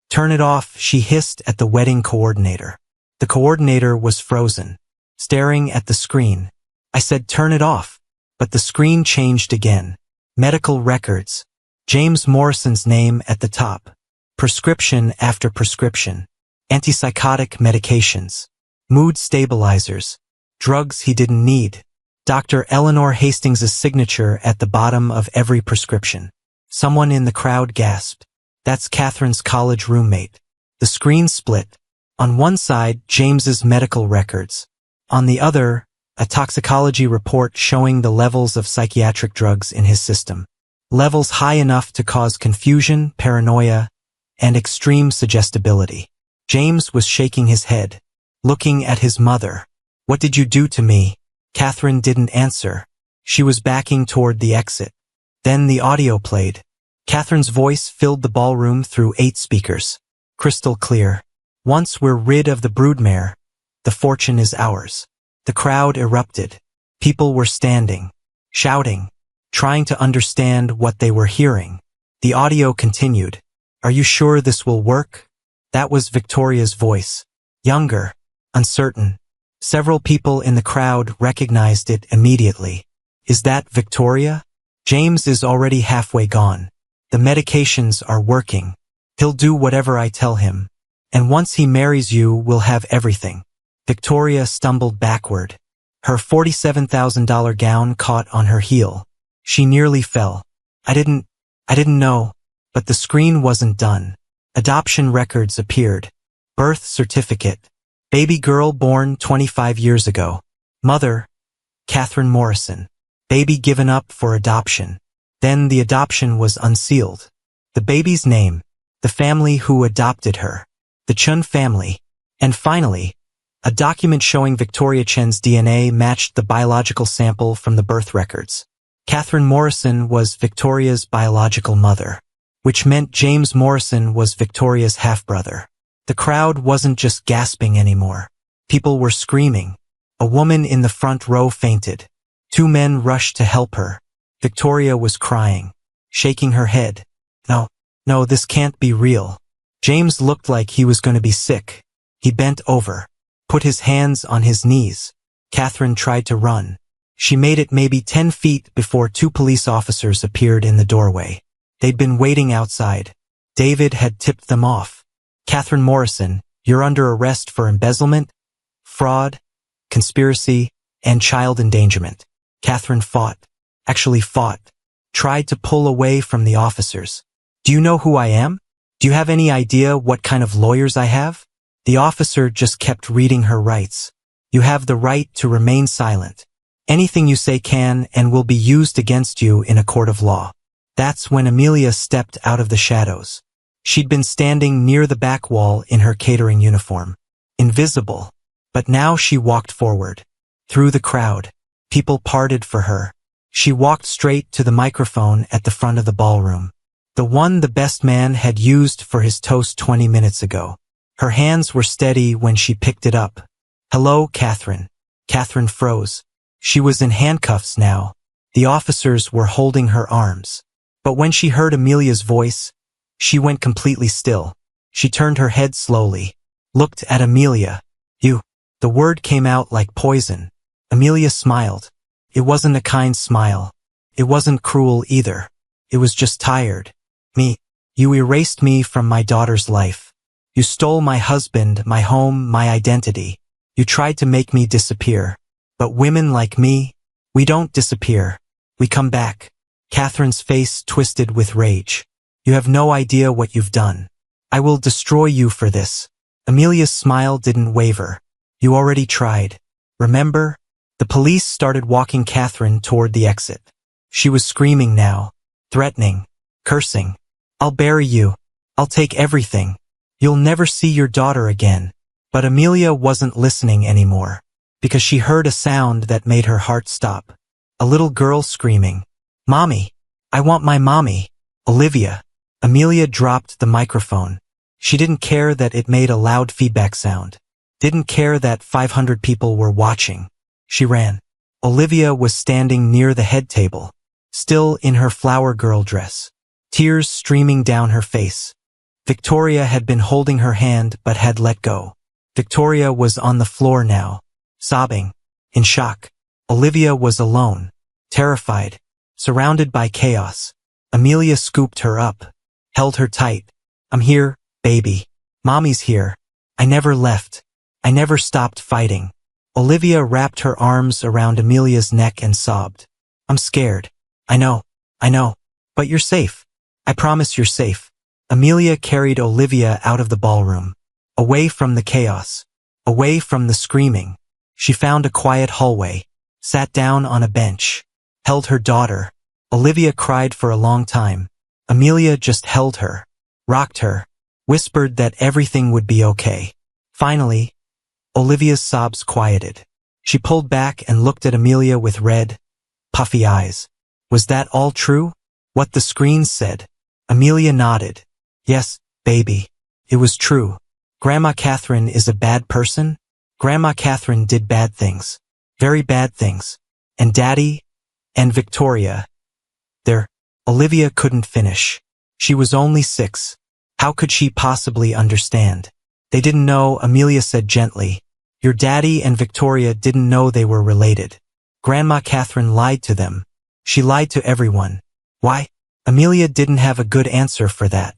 "Turn it off," she hissed at the wedding coordinator. The coordinator was frozen, staring at the screen. "I said turn it off." But the screen changed again. Medical records. James Morrison's name at the top. Prescription after prescription. Antipsychotic medications. Mood stabilizers. Drugs he didn't need. Dr. Eleanor Hastings' signature at the bottom of every prescription. Someone in the crowd gasped. "That's Catherine's college roommate." The screen split. On one side, James's medical records. On the other, a toxicology report showing the levels of psychiatric drugs in his system. Levels high enough to cause confusion, paranoia, and extreme suggestibility. James was shaking his head, looking at his mother. "What did you do to me?" Catherine didn't answer. She was backing toward the exit. Then the audio played. Catherine's voice filled the ballroom through 8 speakers. Crystal clear. "Once we're rid of the broodmare, the fortune is ours." The crowd erupted. People were standing, shouting, trying to understand what they were hearing. The audio continued. "Are you sure this will work?" That was Victoria's voice. Younger, uncertain. Several people in the crowd recognized it immediately. "Is that Victoria?" "James is already halfway gone. The medications are working. He'll do whatever I tell him. And once he marries you, we'll have everything." Victoria stumbled backward. Her $47,000 gown caught on her heel. She nearly fell. I didn't know. But the screen wasn't done. Adoption records appeared. Birth certificate. Baby girl born 25 years ago. Mother, Catherine Morrison. Baby given up for adoption. Then the adoption was unsealed. The baby's name. The family who adopted her. The Chun family. And finally, a document showing Victoria Chen's DNA matched the biological sample from the birth records. Catherine Morrison was Victoria's biological mother, which meant James Morrison was Victoria's half-brother. The crowd wasn't just gasping anymore. People were screaming. A woman in the front row fainted. 2 men rushed to help her. Victoria was crying, shaking her head. No, this can't be real. James looked like he was going to be sick. He bent over, put his hands on his knees. Catherine tried to run. She made it maybe 10 feet before 2 police officers appeared in the doorway. They'd been waiting outside. David had tipped them off. Catherine Morrison, you're under arrest for embezzlement, fraud, conspiracy, and child endangerment. Catherine fought, tried to pull away from the officers. Do you know who I am? Do you have any idea what kind of lawyers I have? The officer just kept reading her rights. You have the right to remain silent. Anything you say can and will be used against you in a court of law. That's when Amelia stepped out of the shadows. She'd been standing near the back wall in her catering uniform. Invisible. But now she walked forward. Through the crowd. People parted for her. She walked straight to the microphone at the front of the ballroom. The one the best man had used for his toast 20 minutes ago. Her hands were steady when she picked it up. Hello, Catherine. Catherine froze. She was in handcuffs now. The officers were holding her arms. But when she heard Amelia's voice, she went completely still. She turned her head slowly, looked at Amelia. You. The word came out like poison. Amelia smiled. It wasn't a kind smile. It wasn't cruel either. It was just tired. Me. You erased me from my daughter's life. You stole my husband, my home, my identity. You tried to make me disappear. But women like me, we don't disappear. We come back. Catherine's face twisted with rage. You have no idea what you've done. I will destroy you for this. Amelia's smile didn't waver. You already tried. Remember? The police started walking Catherine toward the exit. She was screaming now, threatening, cursing. I'll bury you. I'll take everything. You'll never see your daughter again. But Amelia wasn't listening anymore, because she heard a sound that made her heart stop. A little girl screaming, Mommy! I want my mommy! Olivia! Amelia dropped the microphone. She didn't care that it made a loud feedback sound. Didn't care that 500 people were watching. She ran. Olivia was standing near the head table, still in her flower girl dress, tears streaming down her face. Victoria had been holding her hand but had let go. Victoria was on the floor now, sobbing, in shock. Olivia was alone, terrified, surrounded by chaos. Amelia scooped her up, held her tight. I'm here, baby. Mommy's here. I never left. I never stopped fighting. Olivia wrapped her arms around Amelia's neck and sobbed. I'm scared. I know. But you're safe. I promise you're safe. Amelia carried Olivia out of the ballroom, away from the chaos, away from the screaming. She found a quiet hallway, sat down on a bench, held her daughter. Olivia cried for a long time. Amelia just held her, rocked her, whispered that everything would be okay. Finally, Olivia's sobs quieted. She pulled back and looked at Amelia with red, puffy eyes. Was that all true? What the screen said? Amelia nodded. Yes, baby. It was true. Grandma Catherine is a bad person. Grandma Catherine did bad things. Very bad things. And Daddy and Victoria. Olivia couldn't finish. She was only 6. How could she possibly understand? They didn't know, Amelia said gently. Your daddy and Victoria didn't know they were related. Grandma Catherine lied to them. She lied to everyone. Why? Amelia didn't have a good answer for that.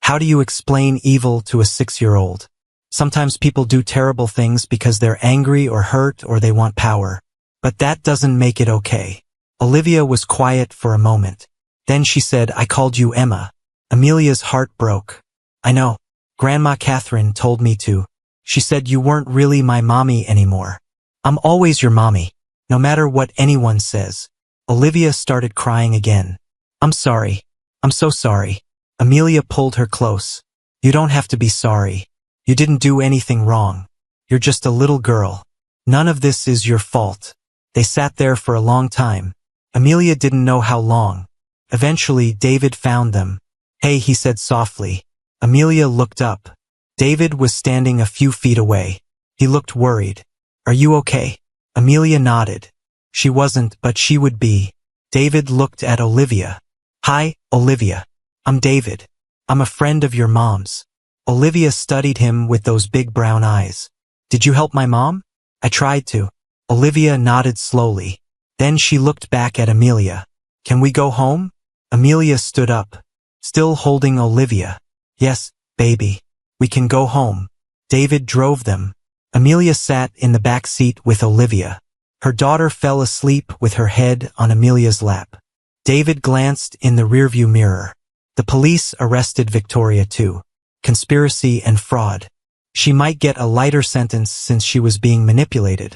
How do you explain evil to a 6-year-old? Sometimes people do terrible things because they're angry or hurt or they want power. But that doesn't make it okay. Olivia was quiet for a moment. Then she said, I called you Emma. Amelia's heart broke. I know. Grandma Catherine told me to. She said you weren't really my mommy anymore. I'm always your mommy, no matter what anyone says. Olivia started crying again. I'm sorry. I'm so sorry. Amelia pulled her close. You don't have to be sorry. You didn't do anything wrong. You're just a little girl. None of this is your fault. They sat there for a long time. Amelia didn't know how long. Eventually, David found them. Hey, he said softly. Amelia looked up. David was standing a few feet away. He looked worried. Are you okay? Amelia nodded. She wasn't, but she would be. David looked at Olivia. Hi, Olivia. I'm David. I'm a friend of your mom's. Olivia studied him with those big brown eyes. Did you help my mom? I tried to. Olivia nodded slowly. Then she looked back at Amelia. Can we go home? Amelia stood up, still holding Olivia. Yes, baby. We can go home. David drove them. Amelia sat in the back seat with Olivia. Her daughter fell asleep with her head on Amelia's lap. David glanced in the rearview mirror. The police arrested Victoria too. Conspiracy and fraud. She might get a lighter sentence since she was being manipulated.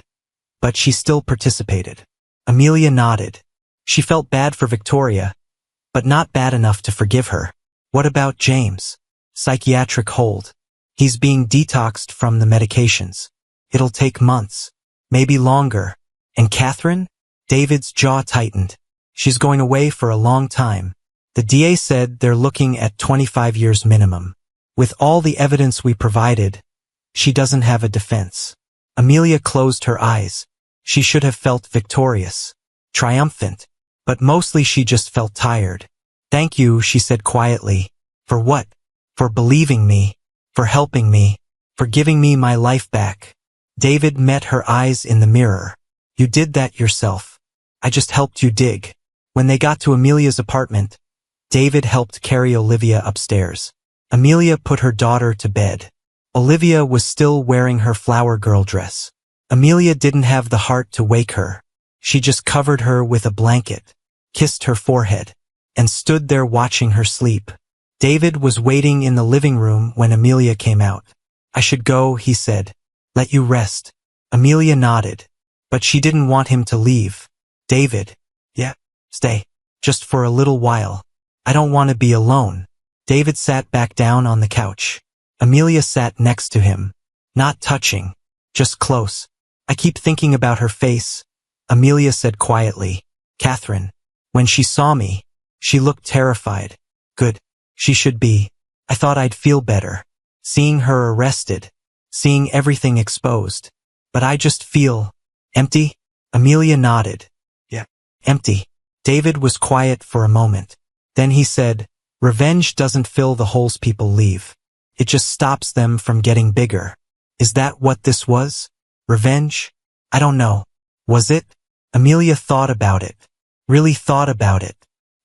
But she still participated. Amelia nodded. She felt bad for Victoria, but not bad enough to forgive her. What about James? Psychiatric hold. He's being detoxed from the medications. It'll take months, maybe longer. And Catherine? David's jaw tightened. She's going away for a long time. The DA said they're looking at 25 years minimum. With all the evidence we provided, she doesn't have a defense. Amelia closed her eyes. She should have felt victorious, triumphant, but mostly she just felt tired. Thank you, she said quietly. For what? For believing me, for helping me, for giving me my life back. David met her eyes in the mirror. You did that yourself. I just helped you dig. When they got to Amelia's apartment, David helped carry Olivia upstairs. Amelia put her daughter to bed. Olivia was still wearing her flower girl dress. Amelia didn't have the heart to wake her. She just covered her with a blanket, kissed her forehead, and stood there watching her sleep. David was waiting in the living room when Amelia came out. I should go, he said. Let you rest. Amelia nodded, but she didn't want him to leave. David. Yeah, stay. Just for a little while. I don't want to be alone. David sat back down on the couch. Amelia sat next to him. Not touching, just close. I keep thinking about her face, Amelia said quietly. Catherine. When she saw me, she looked terrified. Good. She should be. I thought I'd feel better. Seeing her arrested. Seeing everything exposed. But I just feel empty. Amelia nodded. Yeah. Empty. David was quiet for a moment. Then he said, revenge doesn't fill the holes people leave. It just stops them from getting bigger. Is that what this was? Revenge? I don't know. Was it? Amelia thought about it. Really thought about it.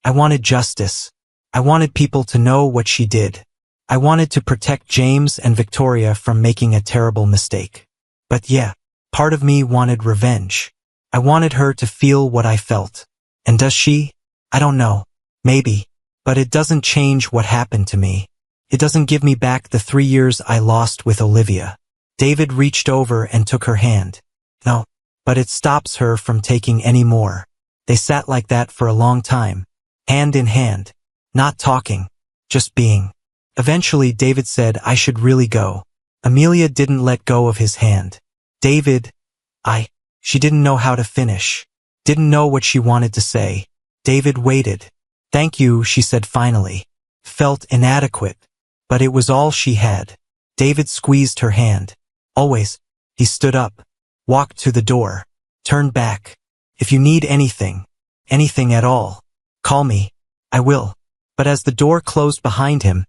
I wanted justice. I wanted people to know what she did. I wanted to protect James and Victoria from making a terrible mistake. But yeah, part of me wanted revenge. I wanted her to feel what I felt. And does she? I don't know. Maybe. But it doesn't change what happened to me. It doesn't give me back the 3 years I lost with Olivia. David reached over and took her hand. No. But it stops her from taking any more. They sat like that for a long time. Hand in hand. Not talking. Just being. Eventually David said I should really go. Amelia didn't let go of his hand. David, she didn't know how to finish. Didn't know what she wanted to say. David waited. Thank you, she said finally. Felt inadequate. But it was all she had. David squeezed her hand. Always. He stood up. Walked to the door. Turned back. If you need anything at all, call me. I will. But as the door closed behind him,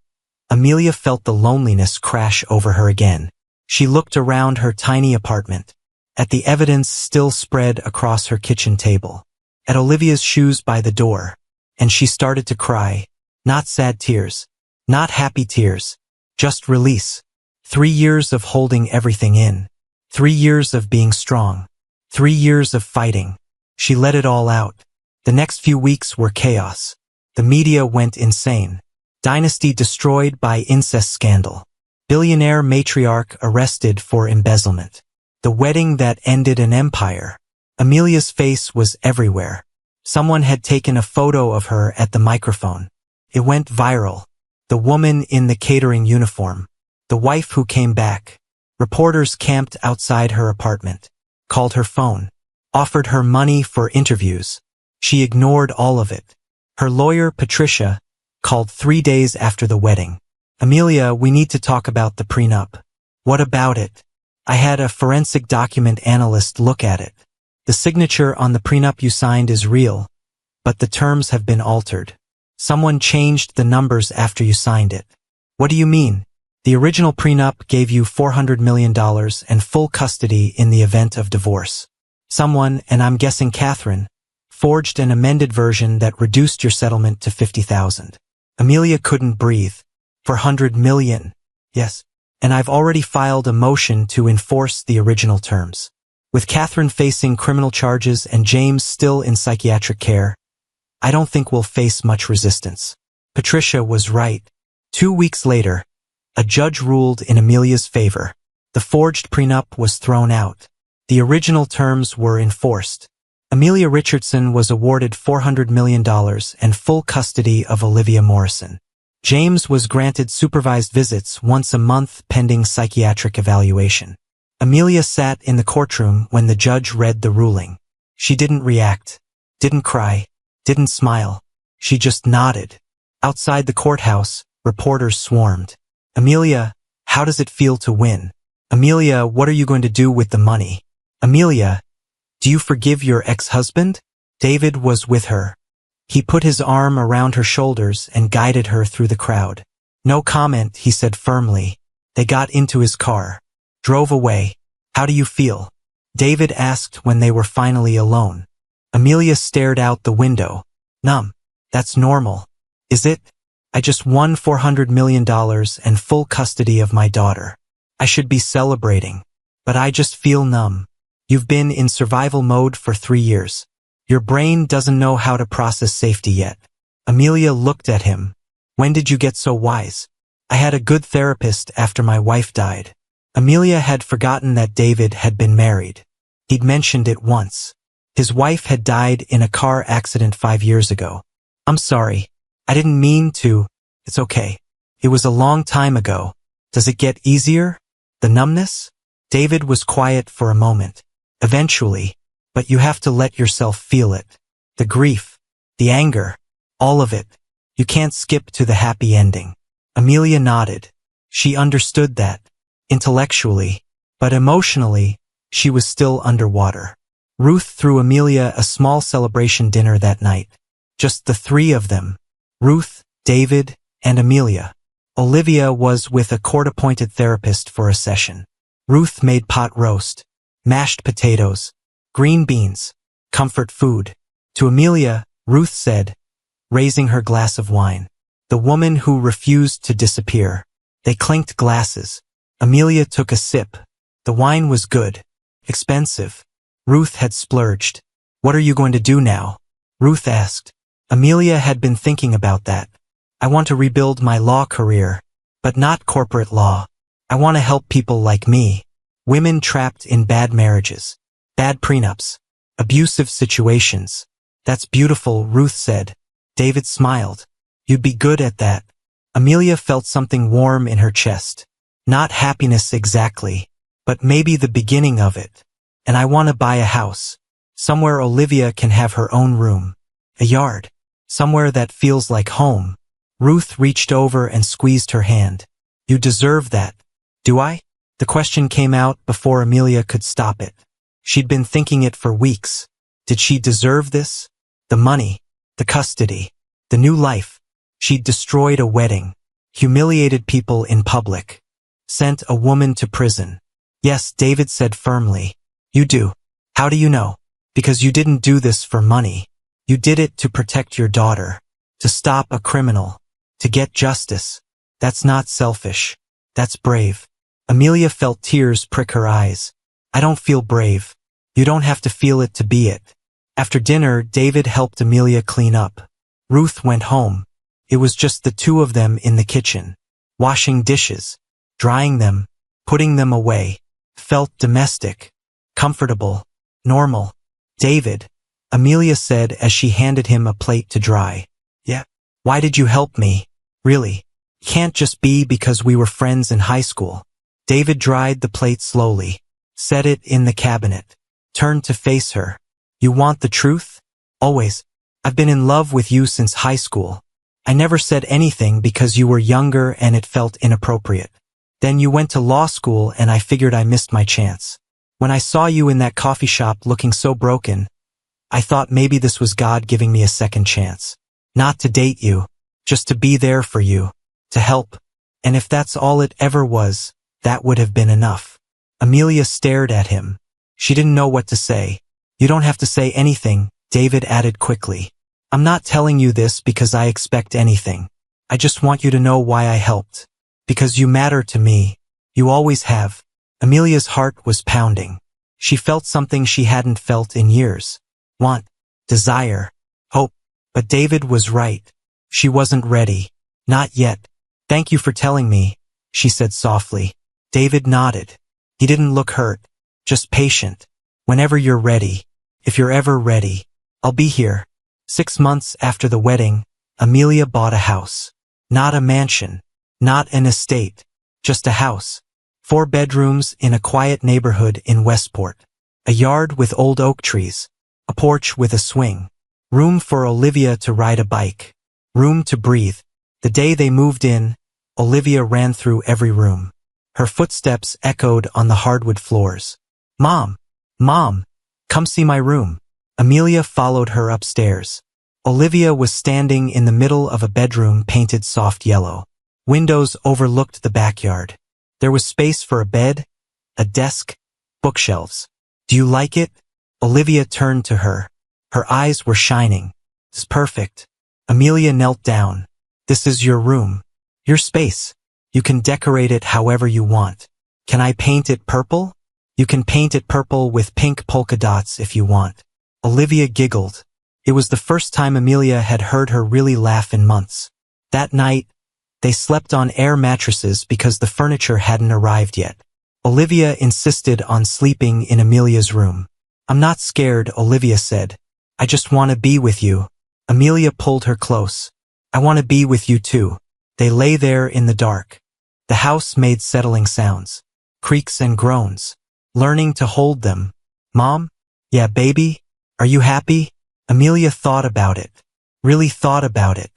Amelia felt the loneliness crash over her again. She looked around her tiny apartment, at the evidence still spread across her kitchen table, at Olivia's shoes by the door, and she started to cry. Not sad tears, not happy tears, just release. 3 years of holding everything in. 3 years of being strong. 3 years of fighting. She let it all out. The next few weeks were chaos. The media went insane. Dynasty destroyed by incest scandal. Billionaire matriarch arrested for embezzlement. The wedding that ended an empire. Amelia's face was everywhere. Someone had taken a photo of her at the microphone. It went viral. The woman in the catering uniform. The wife who came back. Reporters camped outside her apartment. Called her phone. Offered her money for interviews. She ignored all of it. Her lawyer, Patricia, called 3 days after the wedding. Amelia, we need to talk about the prenup. What about it? I had a forensic document analyst look at it. The signature on the prenup you signed is real, but the terms have been altered. Someone changed the numbers after you signed it. What do you mean? The original prenup gave you $400 million and full custody in the event of divorce. Someone, and I'm guessing Catherine, forged an amended version that reduced your settlement to $50,000. Amelia couldn't breathe. $400 million. Yes. And I've already filed a motion to enforce the original terms. With Catherine facing criminal charges and James still in psychiatric care, I don't think we'll face much resistance. Patricia was right. 2 weeks later, a judge ruled in Amelia's favor. The forged prenup was thrown out. The original terms were enforced. Amelia Richardson was awarded $400 million and full custody of Olivia Morrison. James was granted supervised visits once a month pending psychiatric evaluation. Amelia sat in the courtroom when the judge read the ruling. She didn't react, didn't cry, didn't smile. She just nodded. Outside the courthouse, reporters swarmed. Amelia, how does it feel to win? Amelia, what are you going to do with the money? Amelia, do you forgive your ex-husband? David was with her. He put his arm around her shoulders and guided her through the crowd. No comment, he said firmly. They got into his car. Drove away. How do you feel? David asked when they were finally alone. Amelia stared out the window. Numb. That's normal. Is it? I just won $400 million and full custody of my daughter. I should be celebrating. But I just feel numb. You've been in survival mode for 3 years. Your brain doesn't know how to process safety yet. Amelia looked at him. When did you get so wise? I had a good therapist after my wife died. Amelia had forgotten that David had been married. He'd mentioned it once. His wife had died in a car accident 5 years ago. I'm sorry. I didn't mean to. It's okay. It was a long time ago. Does it get easier? The numbness? David was quiet for a moment. Eventually. But you have to let yourself feel it. The grief. The anger. All of it. You can't skip to the happy ending. Amelia nodded. She understood that. Intellectually. But emotionally, she was still underwater. Ruth threw Amelia a small celebration dinner that night. Just the 3 of them. Ruth, David, and Amelia. Olivia was with a court-appointed therapist for a session. Ruth made pot roast, mashed potatoes, green beans, comfort food. To Amelia, Ruth said, raising her glass of wine. The woman who refused to disappear. They clinked glasses. Amelia took a sip. The wine was good. Expensive. Ruth had splurged. What are you going to do now? Ruth asked. Amelia had been thinking about that. I want to rebuild my law career, but not corporate law. I want to help people like me. Women trapped in bad marriages, bad prenups, abusive situations. That's beautiful, Ruth said. David smiled. You'd be good at that. Amelia felt something warm in her chest. Not happiness exactly, but maybe the beginning of it. And I want to buy a house. Somewhere Olivia can have her own room. A yard. Somewhere that feels like home. Ruth reached over and squeezed her hand. You deserve that. Do I? The question came out before Amelia could stop it. She'd been thinking it for weeks. Did she deserve this? The money. The custody. The new life. She'd destroyed a wedding. Humiliated people in public. Sent a woman to prison. Yes, David said firmly. You do. How do you know? Because you didn't do this for money. You did it to protect your daughter. To stop a criminal. To get justice. That's not selfish. That's brave. Amelia felt tears prick her eyes. I don't feel brave. You don't have to feel it to be it. After dinner, David helped Amelia clean up. Ruth went home. It was just the two of them in the kitchen. Washing dishes, drying them, putting them away. Felt domestic, comfortable, normal. David, Amelia said as she handed him a plate to dry. Yeah. Why did you help me? Really? Can't just be because we were friends in high school. David dried the plate slowly, set it in the cabinet, turned to face her. You want the truth? Always. I've been in love with you since high school. I never said anything because you were younger and it felt inappropriate. Then you went to law school and I figured I missed my chance. When I saw you in that coffee shop looking so broken, I thought maybe this was God giving me a second chance. Not to date you, just to be there for you, to help. And if that's all it ever was, that would have been enough. Amelia stared at him. She didn't know what to say. You don't have to say anything, David added quickly. I'm not telling you this because I expect anything. I just want you to know why I helped. Because you matter to me. You always have. Amelia's heart was pounding. She felt something she hadn't felt in years. Want, desire, hope. But David was right. She wasn't ready. Not yet. Thank you for telling me, she said softly. David nodded. He didn't look hurt, just patient. Whenever you're ready, if you're ever ready, I'll be here. 6 months after the wedding, Amelia bought a house. Not a mansion, not an estate, just a house. 4 bedrooms in a quiet neighborhood in Westport. A yard with old oak trees. A porch with a swing. Room for Olivia to ride a bike. Room to breathe. The day they moved in, Olivia ran through every room. Her footsteps echoed on the hardwood floors. Mom! Mom! Come see my room. Amelia followed her upstairs. Olivia was standing in the middle of a bedroom painted soft yellow. Windows overlooked the backyard. There was space for a bed, a desk, bookshelves. Do you like it? Olivia turned to her. Her eyes were shining. It's perfect. Amelia knelt down. This is your room. Your space. You can decorate it however you want. Can I paint it purple? You can paint it purple with pink polka dots if you want. Olivia giggled. It was the first time Amelia had heard her really laugh in months. That night, they slept on air mattresses because the furniture hadn't arrived yet. Olivia insisted on sleeping in Amelia's room. I'm not scared, Olivia said. I just want to be with you. Amelia pulled her close. I want to be with you too. They lay there in the dark. The house made settling sounds. Creaks and groans. Learning to hold them. Mom? Yeah, baby? Are you happy? Amelia thought about it. Really thought about it.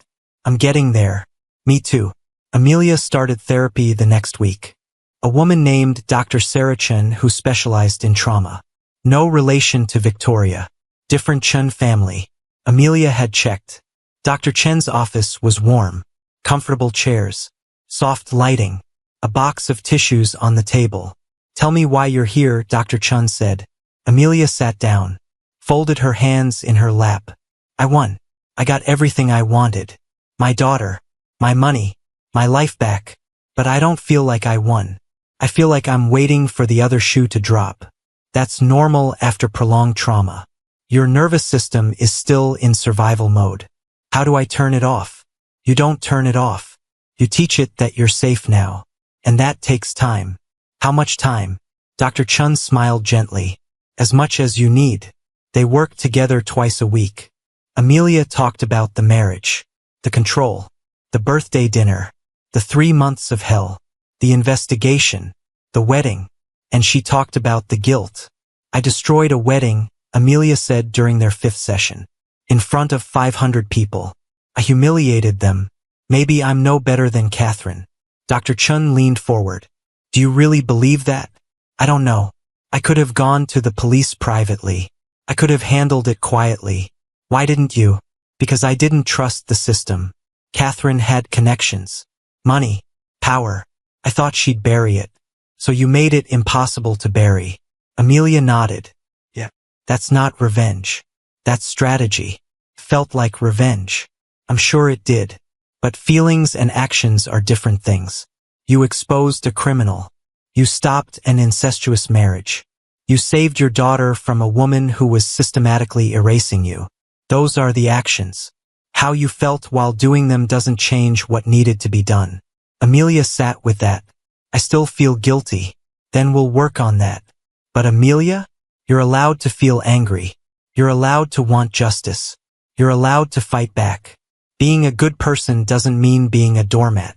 I'm getting there. Me too. Amelia started therapy the next week. A woman named Dr. Sarah Chen who specialized in trauma. No relation to Victoria. Different Chen family. Amelia had checked. Dr. Chen's office was warm. Comfortable chairs. Soft lighting. A box of tissues on the table. Tell me why you're here, Dr. Chen said. Amelia sat down. Folded her hands in her lap. I won. I got everything I wanted. My daughter. My money. My life back. But I don't feel like I won. I feel like I'm waiting for the other shoe to drop. That's normal after prolonged trauma. Your nervous system is still in survival mode. How do I turn it off? You don't turn it off. You teach it that you're safe now. And that takes time. How much time? Dr. Chun smiled gently. As much as you need. They worked together twice a week. Amelia talked about the marriage, the control, the birthday dinner, the 3 months of hell, the investigation, the wedding, and she talked about the guilt. I destroyed a wedding, Amelia said during their 5th session. In front of 500 people. I humiliated them. Maybe I'm no better than Catherine. Dr. Chun leaned forward. Do you really believe that? I don't know. I could have gone to the police privately. I could have handled it quietly. Why didn't you? Because I didn't trust the system. Catherine had connections. Money. Power. I thought she'd bury it. So you made it impossible to bury. Amelia nodded. Yeah. That's not revenge. That's strategy. Felt like revenge. I'm sure it did. But feelings and actions are different things. You exposed a criminal. You stopped an incestuous marriage. You saved your daughter from a woman who was systematically erasing you. Those are the actions. How you felt while doing them doesn't change what needed to be done. Amelia sat with that. I still feel guilty. Then we'll work on that. But Amelia, you're allowed to feel angry. You're allowed to want justice. You're allowed to fight back. Being a good person doesn't mean being a doormat.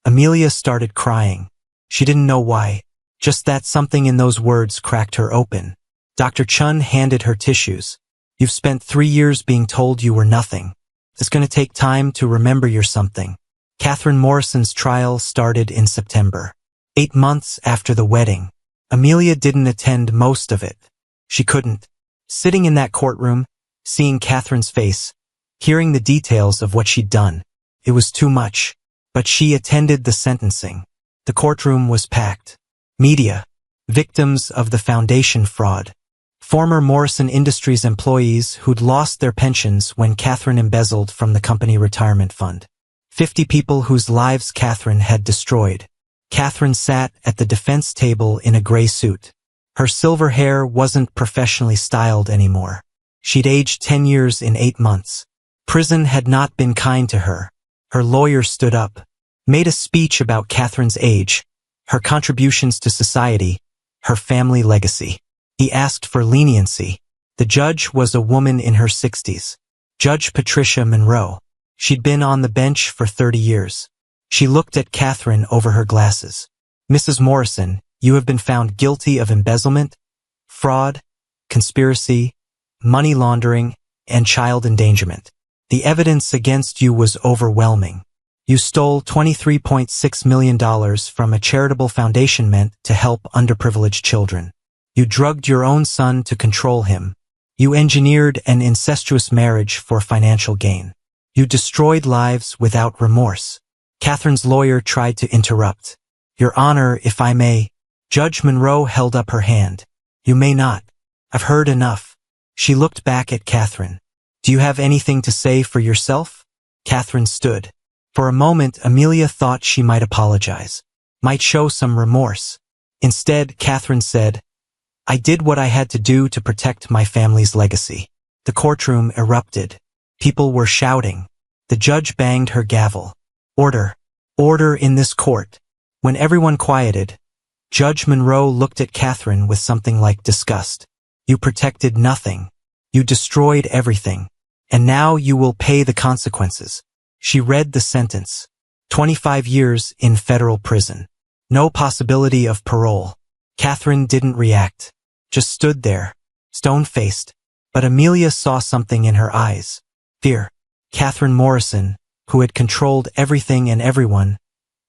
Amelia started crying. She didn't know why. Just that something in those words cracked her open. Dr. Chun handed her tissues. You've spent 3 years being told you were nothing. It's going to take time to remember you're something. Catherine Morrison's trial started in September. 8 months after the wedding. Amelia didn't attend most of it. She couldn't. Sitting in that courtroom, seeing Catherine's face, hearing the details of what she'd done, it was too much. But she attended the sentencing. The courtroom was packed. Media, victims of the foundation fraud, former Morrison Industries employees who'd lost their pensions when Catherine embezzled from the company retirement fund. 50 people whose lives Catherine had destroyed. Catherine sat at the defense table in a gray suit. Her silver hair wasn't professionally styled anymore. She'd aged 10 years in 8 months. Prison had not been kind to her. Her lawyer stood up, made a speech about Catherine's age, her contributions to society, her family legacy. He asked for leniency. The judge was a woman in her 60s. Judge Patricia Monroe. She'd been on the bench for 30 years. She looked at Catherine over her glasses. Mrs. Morrison, you have been found guilty of embezzlement, fraud, conspiracy, money laundering, and child endangerment. The evidence against you was overwhelming. You stole $23.6 million from a charitable foundation meant to help underprivileged children. You drugged your own son to control him. You engineered an incestuous marriage for financial gain. You destroyed lives without remorse. Catherine's lawyer tried to interrupt. Your Honor, if I may. Judge Monroe held up her hand. You may not. I've heard enough. She looked back at Catherine. Do you have anything to say for yourself? Catherine stood. For a moment, Amelia thought she might apologize, might show some remorse. Instead, Catherine said, I did what I had to do to protect my family's legacy. The courtroom erupted. People were shouting. The judge banged her gavel. Order. Order in this court. When everyone quieted, Judge Monroe looked at Catherine with something like disgust. You protected nothing. You destroyed everything. And now you will pay the consequences. She read the sentence. 25 years in federal prison. No possibility of parole. Catherine didn't react. Just stood there, stone-faced. But Amelia saw something in her eyes. Fear. Catherine Morrison, who had controlled everything and everyone,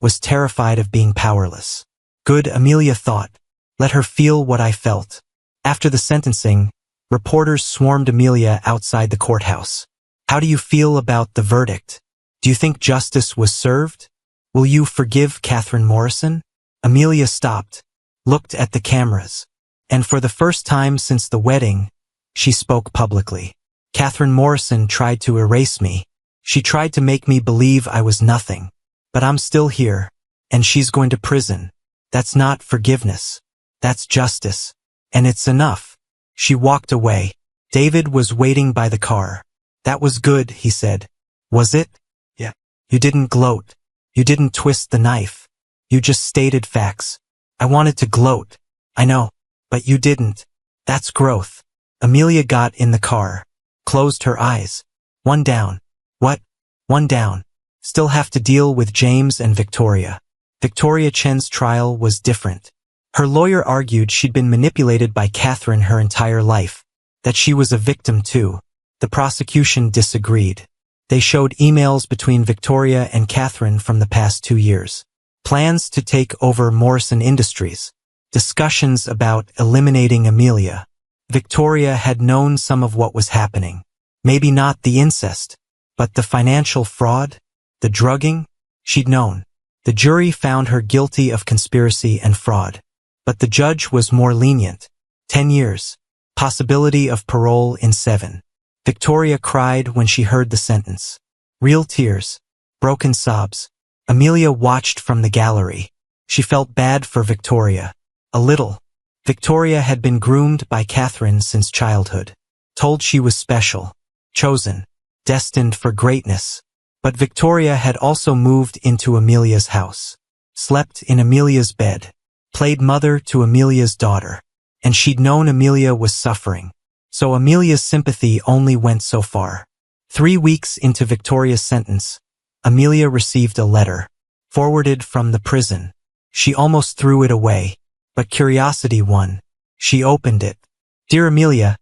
was terrified of being powerless. Good, Amelia thought. Let her feel what I felt. After the sentencing, reporters swarmed Amelia outside the courthouse. How do you feel about the verdict? Do you think justice was served? Will you forgive Catherine Morrison? Amelia stopped, looked at the cameras, and for the first time since the wedding, she spoke publicly. Catherine Morrison tried to erase me. She tried to make me believe I was nothing. But I'm still here, and she's going to prison. That's not forgiveness. That's justice. And it's enough. She walked away. David was waiting by the car. That was good, he said. Was it? Yeah. You didn't gloat. You didn't twist the knife. You just stated facts. I wanted to gloat. I know. But you didn't. That's growth. Amelia got in the car, closed her eyes. One down. What? One down. Still have to deal with James and Victoria. Victoria Chen's trial was different. Her lawyer argued she'd been manipulated by Catherine her entire life, that she was a victim too. The prosecution disagreed. They showed emails between Victoria and Catherine from the past 2 years. Plans to take over Morrison Industries. Discussions about eliminating Amelia. Victoria had known some of what was happening. Maybe not the incest, but the financial fraud, the drugging, she'd known. The jury found her guilty of conspiracy and fraud. But the judge was more lenient. 10 years. Possibility of parole in 7. Victoria cried when she heard the sentence. Real tears. Broken sobs. Amelia watched from the gallery. She felt bad for Victoria. A little. Victoria had been groomed by Catherine since childhood, told she was special, chosen, destined for greatness. But Victoria had also moved into Amelia's house, slept in Amelia's bed, played mother to Amelia's daughter, and she'd known Amelia was suffering. So Amelia's sympathy only went so far. 3 weeks into Victoria's sentence, Amelia received a letter, forwarded from the prison. She almost threw it away, but curiosity won. She opened it. Dear Amelia,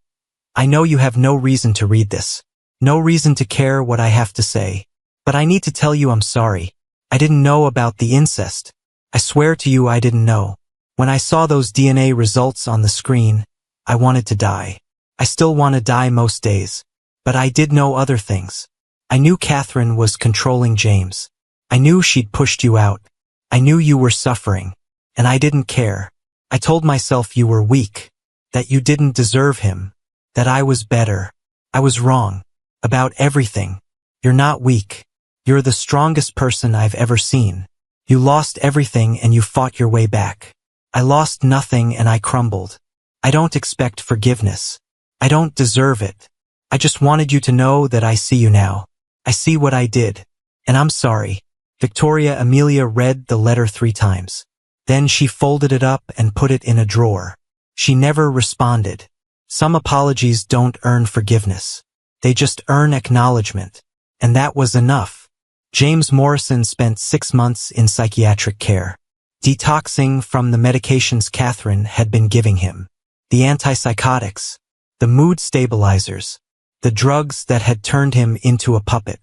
I know you have no reason to read this, no reason to care what I have to say, but I need to tell you I'm sorry. I didn't know about the incest. I swear to you I didn't know. When I saw those DNA results on the screen, I wanted to die. I still want to die most days. But I did know other things. I knew Catherine was controlling James. I knew she'd pushed you out. I knew you were suffering. And I didn't care. I told myself you were weak. That you didn't deserve him. That I was better. I was wrong. About everything. You're not weak. You're the strongest person I've ever seen. You lost everything and you fought your way back. I lost nothing and I crumbled. I don't expect forgiveness. I don't deserve it. I just wanted you to know that I see you now. I see what I did. And I'm sorry. Victoria Amelia read the letter 3 times. Then she folded it up and put it in a drawer. She never responded. Some apologies don't earn forgiveness. They just earn acknowledgement. And that was enough. James Morrison spent 6 months in psychiatric care, detoxing from the medications Catherine had been giving him. The antipsychotics, the mood stabilizers, the drugs that had turned him into a puppet.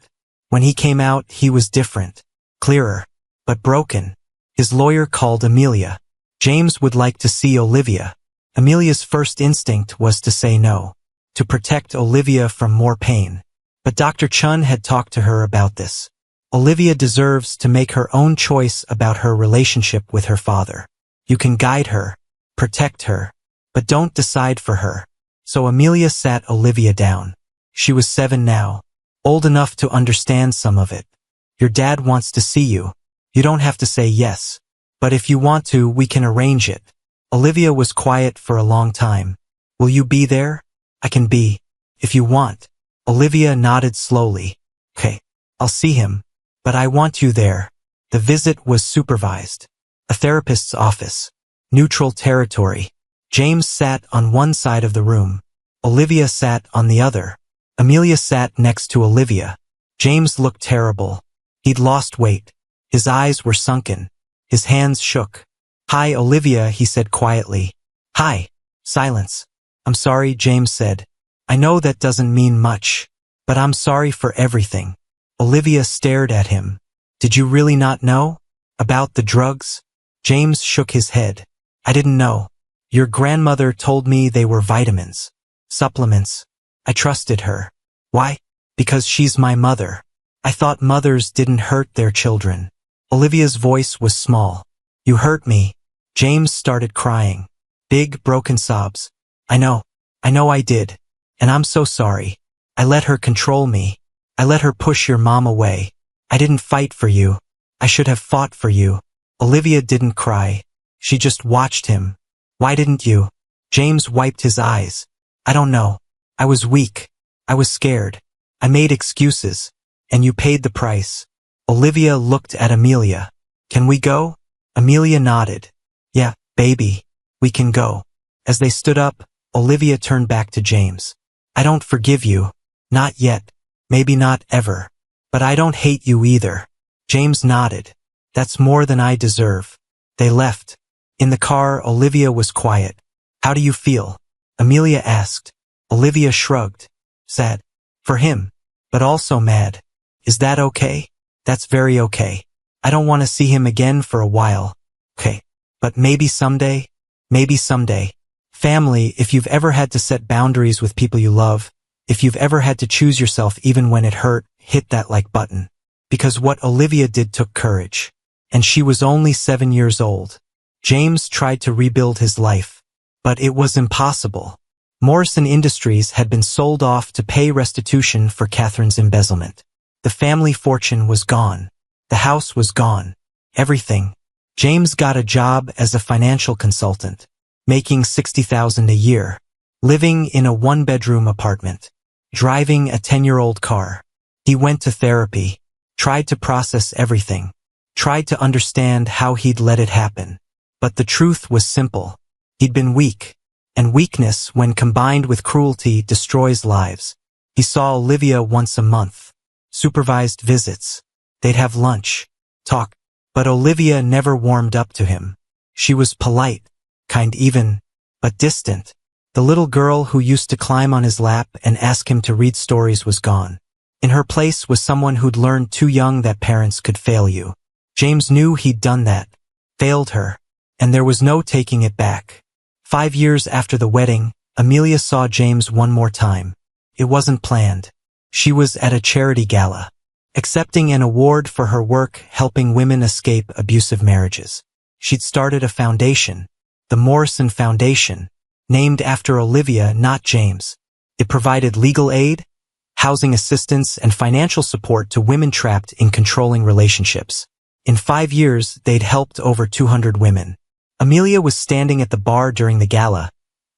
When he came out, he was different, clearer, but broken. His lawyer called Amelia. James would like to see Olivia. Amelia's first instinct was to say no, to protect Olivia from more pain. But Dr. Chun had talked to her about this. Olivia deserves to make her own choice about her relationship with her father. You can guide her, protect her, but don't decide for her. So Amelia sat Olivia down. She was 7 now, old enough to understand some of it. Your dad wants to see you. You don't have to say yes. But if you want to, we can arrange it. Olivia was quiet for a long time. Will you be there? I can be. If you want. Olivia nodded slowly. Okay, I'll see him. But I want you there. The visit was supervised. A therapist's office. Neutral territory. James sat on one side of the room. Olivia sat on the other. Amelia sat next to Olivia. James looked terrible. He'd lost weight. His eyes were sunken. His hands shook. Hi, Olivia, he said quietly. Hi. Silence. I'm sorry, James said. I know that doesn't mean much. But I'm sorry for everything. Olivia stared at him. Did you really not know? About the drugs? James shook his head. I didn't know. Your grandmother told me they were vitamins. Supplements. I trusted her. Why? Because she's my mother. I thought mothers didn't hurt their children. Olivia's voice was small. You hurt me. James started crying. Big, broken sobs. I know I did. And I'm so sorry. I let her control me. I let her push your mom away. I didn't fight for you. I should have fought for you. Olivia didn't cry. She just watched him. Why didn't you? James wiped his eyes. I don't know. I was weak. I was scared. I made excuses. And you paid the price. Olivia looked at Amelia. Can we go? Amelia nodded. Yeah, baby. We can go. As they stood up, Olivia turned back to James. I don't forgive you. Not yet. Maybe not ever. But I don't hate you either. James nodded. That's more than I deserve. They left. In the car, Olivia was quiet. How do you feel? Amelia asked. Olivia shrugged. Sad. For him. But also mad. Is that okay? That's very okay. I don't want to see him again for a while. Okay. But maybe someday? Maybe someday. Family, if you've ever had to set boundaries with people you love, if you've ever had to choose yourself even when it hurt, hit that like button. Because what Olivia did took courage. And she was only 7 years old. James tried to rebuild his life. But it was impossible. Morrison Industries had been sold off to pay restitution for Catherine's embezzlement. The family fortune was gone. The house was gone. Everything. James got a job as a financial consultant. making $60,000 a year, living in a one-bedroom apartment, driving a 10-year-old car. He went to therapy, tried to process everything, tried to understand how he'd let it happen. But the truth was simple. He'd been weak, and weakness, when combined with cruelty, destroys lives. He saw Olivia once a month, supervised visits. They'd have lunch, talk, but Olivia never warmed up to him. She was polite, kind even, but distant. The little girl who used to climb on his lap and ask him to read stories was gone. In her place was someone who'd learned too young that parents could fail you. James knew he'd done that, failed her, and there was no taking it back. 5 years after the wedding, Amelia saw James one more time. It wasn't planned. She was at a charity gala, accepting an award for her work helping women escape abusive marriages. She'd started a foundation, the Morrison Foundation, named after Olivia, not James. It provided legal aid, housing assistance, and financial support to women trapped in controlling relationships. In 5 years, they'd helped over 200 women. Amelia was standing at the bar during the gala,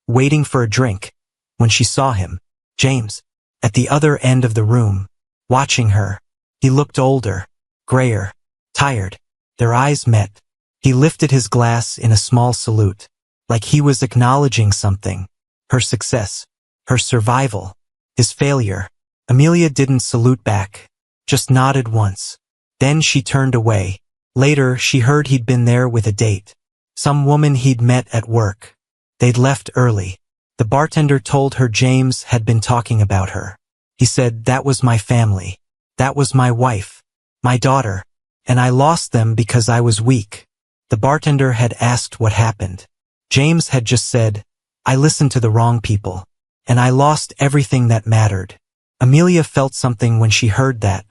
waiting for a drink, when she saw him, James, at the other end of the room, watching her. He looked older, grayer, tired. Their eyes met. He lifted his glass in a small salute, like he was acknowledging something. Her success, her survival, his failure. Amelia didn't salute back, just nodded once. Then she turned away. Later, she heard he'd been there with a date. Some woman he'd met at work. They'd left early. The bartender told her James had been talking about her. He said, "That was my family. That was my wife, my daughter, and I lost them because I was weak." The bartender had asked what happened. James had just said, "I listened to the wrong people, and I lost everything that mattered." Amelia felt something when she heard that.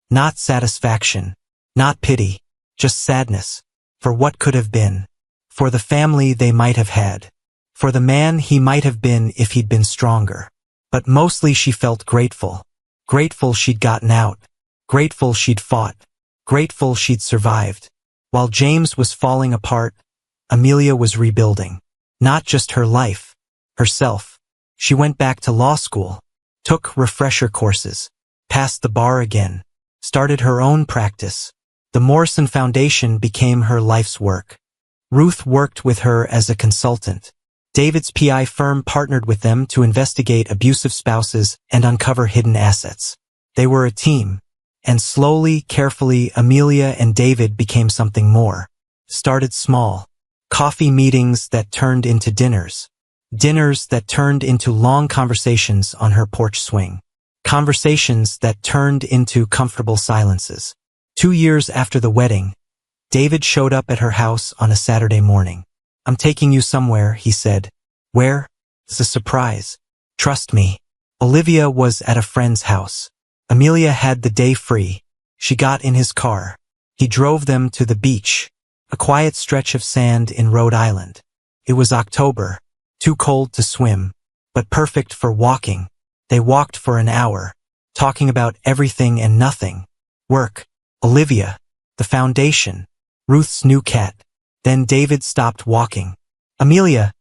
Not satisfaction, not pity, just sadness, for what could have been, for the family they might have had, for the man he might have been if he'd been stronger. But mostly she felt grateful. Grateful she'd gotten out. Grateful she'd fought. Grateful she'd survived. While James was falling apart, Amelia was rebuilding. Not just her life, herself. She went back to law school, took refresher courses, passed the bar again, started her own practice. The Morrison Foundation became her life's work. Ruth worked with her as a consultant. David's PI firm partnered with them to investigate abusive spouses and uncover hidden assets. They were a team, and slowly, carefully, Amelia and David became something more. Started small. Coffee meetings that turned into dinners. Dinners that turned into long conversations on her porch swing. Conversations that turned into comfortable silences. 2 years after the wedding, David showed up at her house on a Saturday morning. "I'm taking you somewhere," he said. "Where?" "It's a surprise. Trust me." Olivia was at a friend's house. Amelia had the day free. She got in his car. He drove them to the beach, a quiet stretch of sand in Rhode Island. It was October, too cold to swim, but perfect for walking. They walked for an hour, talking about everything and nothing. Work, Olivia, the foundation, Ruth's new cat. Then David stopped walking. "Amelia,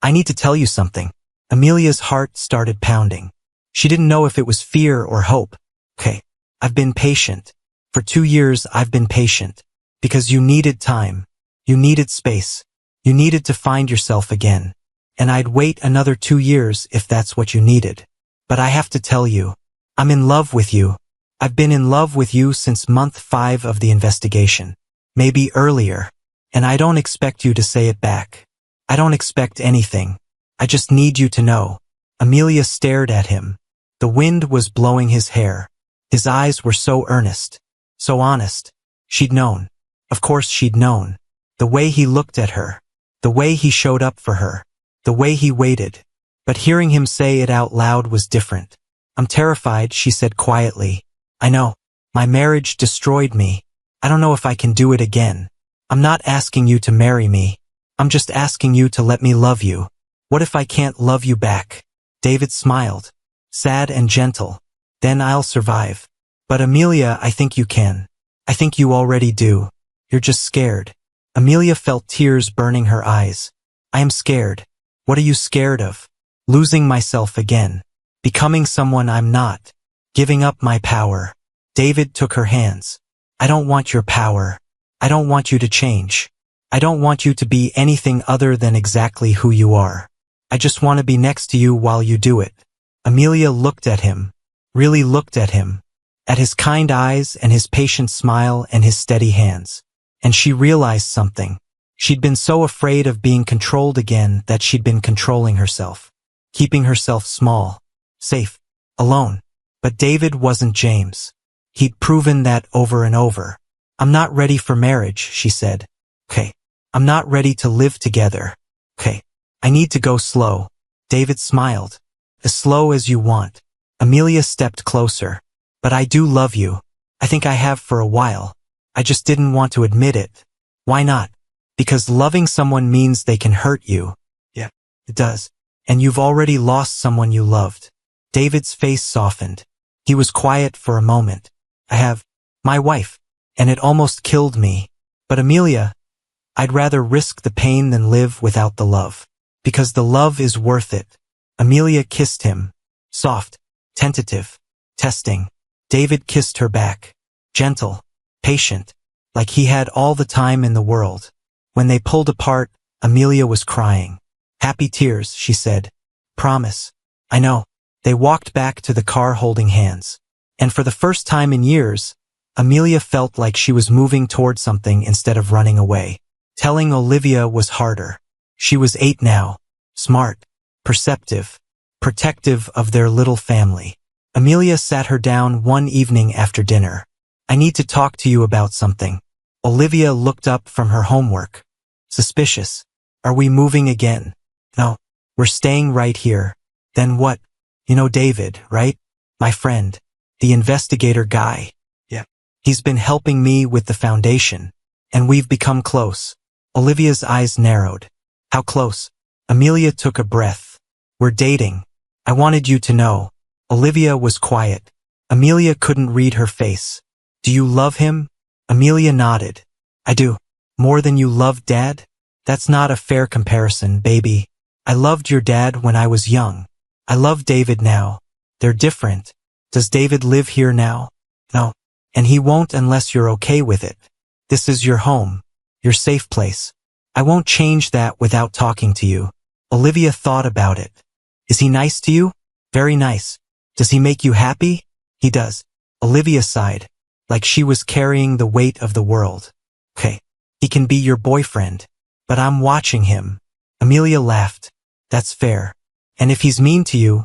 I need to tell you something." Amelia's heart started pounding. She didn't know if it was fear or hope. "Okay, I've been patient. For 2 years I've been patient. Because you needed time. You needed space. You needed to find yourself again. And I'd wait another 2 years if that's what you needed. But I have to tell you, I'm in love with you. I've been in love with you since month 5 of the investigation. Maybe earlier. And I don't expect you to say it back. I don't expect anything. I just need you to know." Amelia stared at him. The wind was blowing his hair. His eyes were so earnest, so honest. She'd known. Of course she'd known. The way he looked at her. The way he showed up for her. The way he waited. But hearing him say it out loud was different. "I'm terrified," she said quietly. "I know. My marriage destroyed me. I don't know if I can do it again. I'm not asking you to marry me. I'm just asking you to let me love you. What if I can't love you back?" David smiled, sad and gentle. "Then I'll survive. But Amelia, I think you can. I think you already do. You're just scared." Amelia felt tears burning her eyes. "I am scared. What are you scared of? Losing myself again. Becoming someone I'm not. Giving up my power. David took her hands. I don't want your power. I don't want you to change. I don't want you to be anything other than exactly who you are. I just want to be next to you while you do it. Amelia looked at him. Really looked at him. At his kind eyes and his patient smile and his steady hands. And she realized something. She'd been so afraid of being controlled again that she'd been controlling herself. Keeping herself small. Safe. Alone. But David wasn't James. He'd proven that over and over. I'm not ready for marriage, she said. Okay. I'm not ready to live together. Okay. I need to go slow. David smiled. As slow as you want. Amelia stepped closer. But I do love you. I think I have for a while. I just didn't want to admit it. Why not? Because loving someone means they can hurt you. Yeah, it does. And you've already lost someone you loved. David's face softened. He was quiet for a moment. I have my wife, and it almost killed me. But Amelia, I'd rather risk the pain than live without the love. Because the love is worth it. Amelia kissed him. Soft, tentative, testing. David kissed her back. Gentle, patient, like he had all the time in the world. When they pulled apart, Amelia was crying. Happy tears, she said. Promise. I know. They walked back to the car holding hands. And for the first time in years, Amelia felt like she was moving toward something instead of running away. Telling Olivia was harder. She was 8 now. Smart, perceptive, protective of their little family. Amelia sat her down one evening after dinner. I need to talk to you about something. Olivia looked up from her homework. Suspicious. Are we moving again? No. We're staying right here. Then what? You know David, right? My friend. The investigator guy. Yeah. He's been helping me with the foundation. And we've become close. Olivia's eyes narrowed. How close? Amelia took a breath. We're dating. I wanted you to know. Olivia was quiet. Amelia couldn't read her face. Do you love him? Amelia nodded. I do. More than you loved Dad? That's not a fair comparison, baby. I loved your dad when I was young. I love David now. They're different. Does David live here now? No. And he won't unless you're okay with it. This is your home. Your safe place. I won't change that without talking to you. Olivia thought about it. Is he nice to you? Very nice. Does he make you happy? He does. Olivia sighed, like she was carrying the weight of the world. Okay. He can be your boyfriend. But I'm watching him. Amelia laughed. That's fair. And if he's mean to you,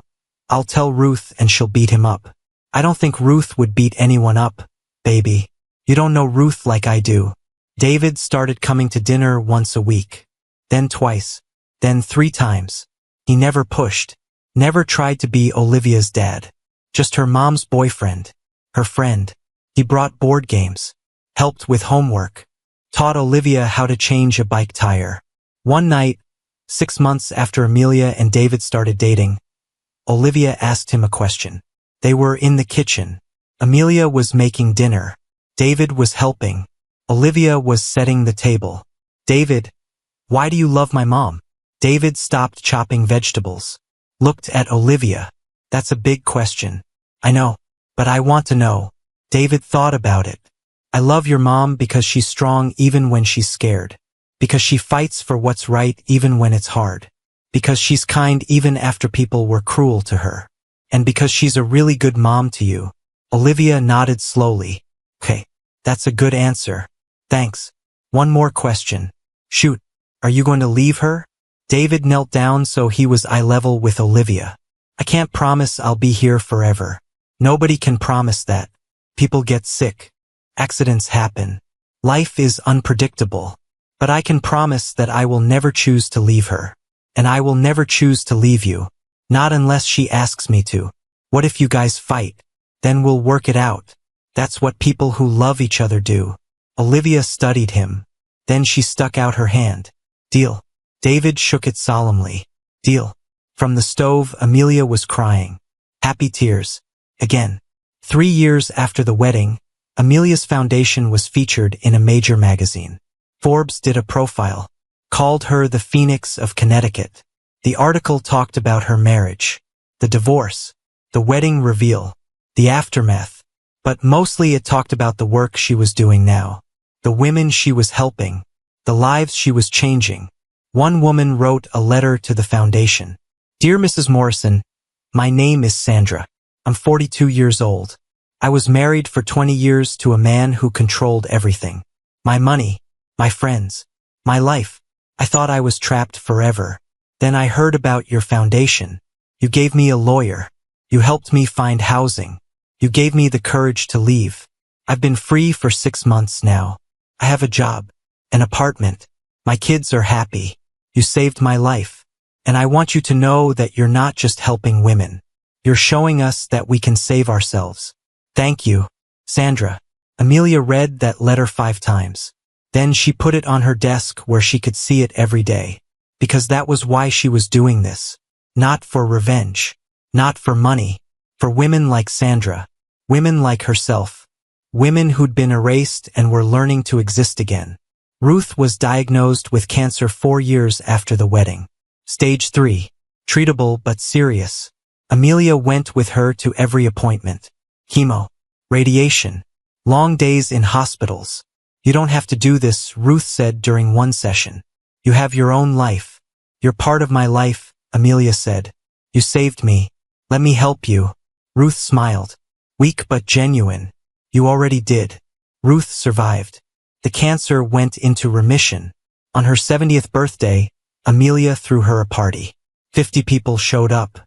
I'll tell Ruth and she'll beat him up. I don't think Ruth would beat anyone up, baby. You don't know Ruth like I do. David started coming to dinner once a week. Then twice. Then 3 times. He never pushed. Never tried to be Olivia's dad. Just her mom's boyfriend. Her friend. He brought board games. Helped with homework. Taught Olivia how to change a bike tire. One night, 6 months after Amelia and David started dating, Olivia asked him a question. They were in the kitchen. Amelia was making dinner. David was helping. Olivia was setting the table. David, why do you love my mom? David stopped chopping vegetables. Looked at Olivia. That's a big question. I know. But I want to know. David thought about it. I love your mom because she's strong even when she's scared. Because she fights for what's right even when it's hard. Because she's kind even after people were cruel to her. And because she's a really good mom to you. Olivia nodded slowly. Okay, that's a good answer. Thanks. One more question. Shoot, are you going to leave her? David knelt down so he was eye level with Olivia. I can't promise I'll be here forever. Nobody can promise that. People get sick. Accidents happen. Life is unpredictable. But I can promise that I will never choose to leave her. And I will never choose to leave you. Not unless she asks me to. What if you guys fight? Then we'll work it out. That's what people who love each other do. Olivia studied him. Then she stuck out her hand. Deal. David shook it solemnly. Deal. From the stove, Amelia was crying. Happy tears. Again. 3 years after the wedding, Amelia's foundation was featured in a major magazine. Forbes did a profile. Called her the Phoenix of Connecticut. The article talked about her marriage, the divorce, the wedding reveal, the aftermath, but mostly it talked about the work she was doing now, the women she was helping, the lives she was changing. One woman wrote a letter to the foundation. Dear Mrs. Morrison, my name is Sandra. I'm 42 years old. I was married for 20 years to a man who controlled everything. My money, my friends, my life. I thought I was trapped forever. Then I heard about your foundation. You gave me a lawyer. You helped me find housing. You gave me the courage to leave. I've been free for 6 months now. I have a job, an apartment. My kids are happy. You saved my life. And I want you to know that you're not just helping women. You're showing us that we can save ourselves. Thank you, Sandra. Amelia read that letter 5 times. Then she put it on her desk where she could see it every day. Because that was why she was doing this. Not for revenge. Not for money. For women like Sandra. Women like herself. Women who'd been erased and were learning to exist again. Ruth was diagnosed with cancer 4 years after the wedding. Stage 3. Treatable but serious. Amelia went with her to every appointment. Chemo. Radiation. Long days in hospitals. You don't have to do this, Ruth said during one session. You have your own life. You're part of my life, Amelia said. You saved me. Let me help you. Ruth smiled. Weak but genuine. You already did. Ruth survived. The cancer went into remission. On her 70th birthday, Amelia threw her a party. 50 people showed up.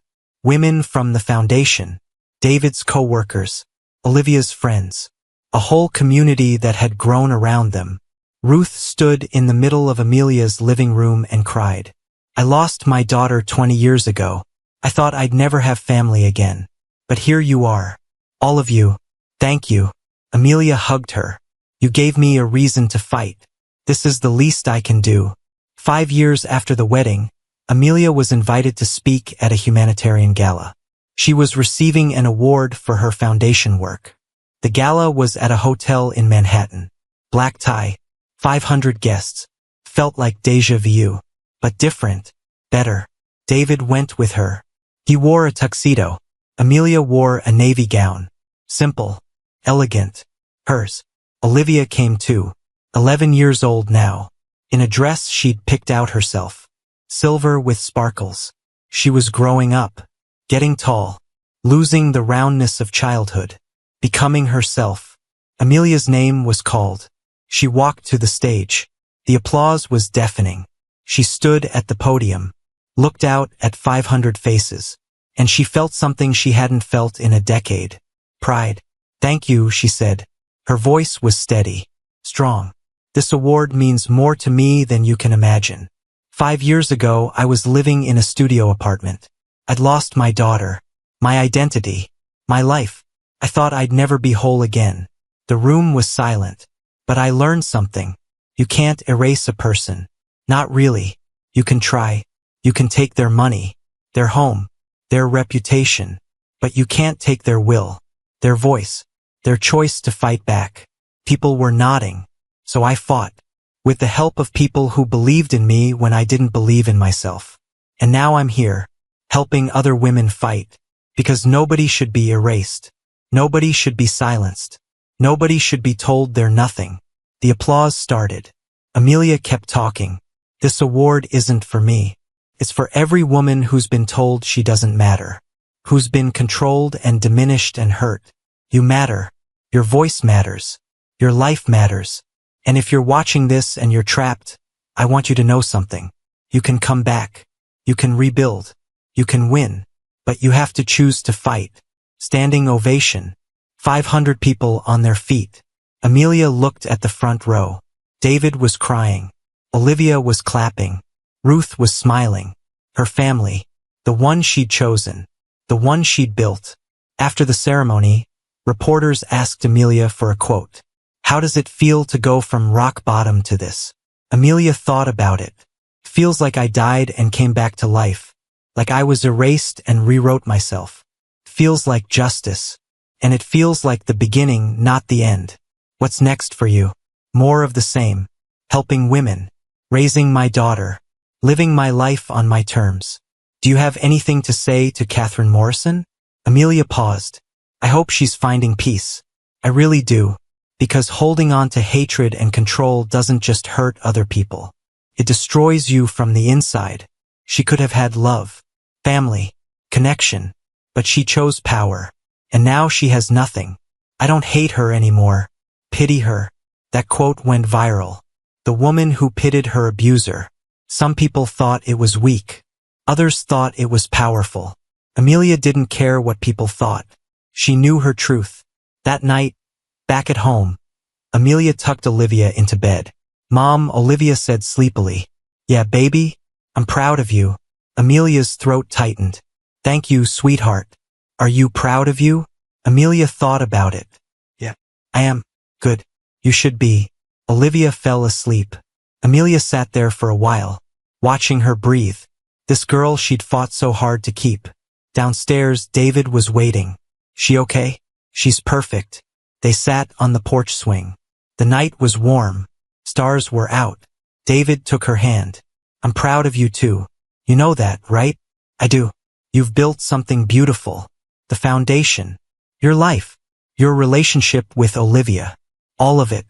Women from the foundation. David's co-workers. Olivia's friends. A whole community that had grown around them. Ruth stood in the middle of Amelia's living room and cried. I lost my daughter 20 years ago. I thought I'd never have family again. But here you are. All of you. Thank you. Amelia hugged her. You gave me a reason to fight. This is the least I can do. 5 years after the wedding, Amelia was invited to speak at a humanitarian gala. She was receiving an award for her foundation work. The gala was at a hotel in Manhattan. Black tie, 500 guests. Felt like déjà vu. But different. Better. David went with her. He wore a tuxedo. Amelia wore a navy gown. Simple. Elegant. Hers. Olivia came too. 11 years old now. In a dress she'd picked out herself. Silver with sparkles. She was growing up. Getting tall. Losing the roundness of childhood. Becoming herself. Amelia's name was called. She walked to the stage. The applause was deafening. She stood at the podium. Looked out at 500 faces. And she felt something she hadn't felt in a decade. Pride. Thank you, she said. Her voice was steady. Strong. This award means more to me than you can imagine. 5 years ago, I was living in a studio apartment. I'd lost my daughter. My identity. My life. I thought I'd never be whole again. The room was silent. But I learned something. You can't erase a person. Not really. You can try. You can take their money, their home, their reputation. But you can't take their will, their voice, their choice to fight back. People were nodding. So I fought. With the help of people who believed in me when I didn't believe in myself. And now I'm here, helping other women fight. Because nobody should be erased. Nobody should be silenced. Nobody should be told they're nothing. The applause started. Amelia kept talking. This award isn't for me. It's for every woman who's been told she doesn't matter. Who's been controlled and diminished and hurt. You matter. Your voice matters. Your life matters. And if you're watching this and you're trapped, I want you to know something. You can come back. You can rebuild. You can win. But you have to choose to fight. Standing ovation. 500 people on their feet. Amelia looked at the front row. David was crying. Olivia was clapping. Ruth was smiling. Her family. The one she'd chosen. The one she'd built. After the ceremony, reporters asked Amelia for a quote. How does it feel to go from rock bottom to this? Amelia thought about it. Feels like I died and came back to life. Like I was erased and rewrote myself. Feels like justice. And it feels like the beginning, not the end. What's next for you? More of the same. Helping women. Raising my daughter. Living my life on my terms. Do you have anything to say to Catherine Morrison? Amelia paused. I hope she's finding peace. I really do. Because holding on to hatred and control doesn't just hurt other people. It destroys you from the inside. She could have had love, family, connection, but she chose power. And now she has nothing. I don't hate her anymore. Pity her. That quote went viral. The woman who pitied her abuser. Some people thought it was weak. Others thought it was powerful. Amelia didn't care what people thought. She knew her truth. That night, back at home, Amelia tucked Olivia into bed. Mom, Olivia said sleepily. Yeah, baby, I'm proud of you. Amelia's throat tightened. Thank you, sweetheart. Are you proud of you? Amelia thought about it. Yeah, I am. Good. You should be. Olivia fell asleep. Amelia sat there for a while, watching her breathe. This girl she'd fought so hard to keep. Downstairs, David was waiting. She okay? She's perfect. They sat on the porch swing. The night was warm. Stars were out. David took her hand. I'm proud of you too. You know that, right? I do. You've built something beautiful. The foundation. Your life. Your relationship with Olivia. All of it.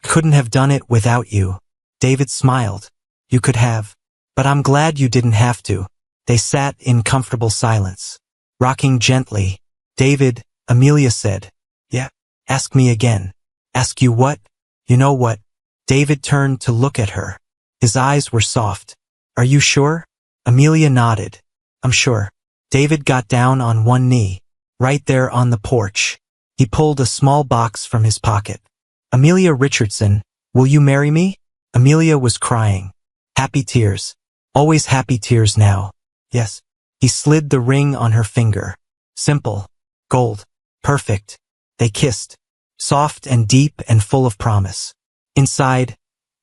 Couldn't have done it without you. David smiled. You could have. But I'm glad you didn't have to. They sat in comfortable silence. Rocking gently. David, Amelia said. Yeah. Ask me again. Ask you what? You know what? David turned to look at her. His eyes were soft. Are you sure? Amelia nodded. I'm sure. David got down on one knee. Right there on the porch. He pulled a small box from his pocket. Amelia Richardson, will you marry me? Amelia was crying. Happy tears. Always happy tears now. Yes. He slid the ring on her finger. Simple. Gold. Perfect. They kissed. Soft and deep and full of promise. Inside,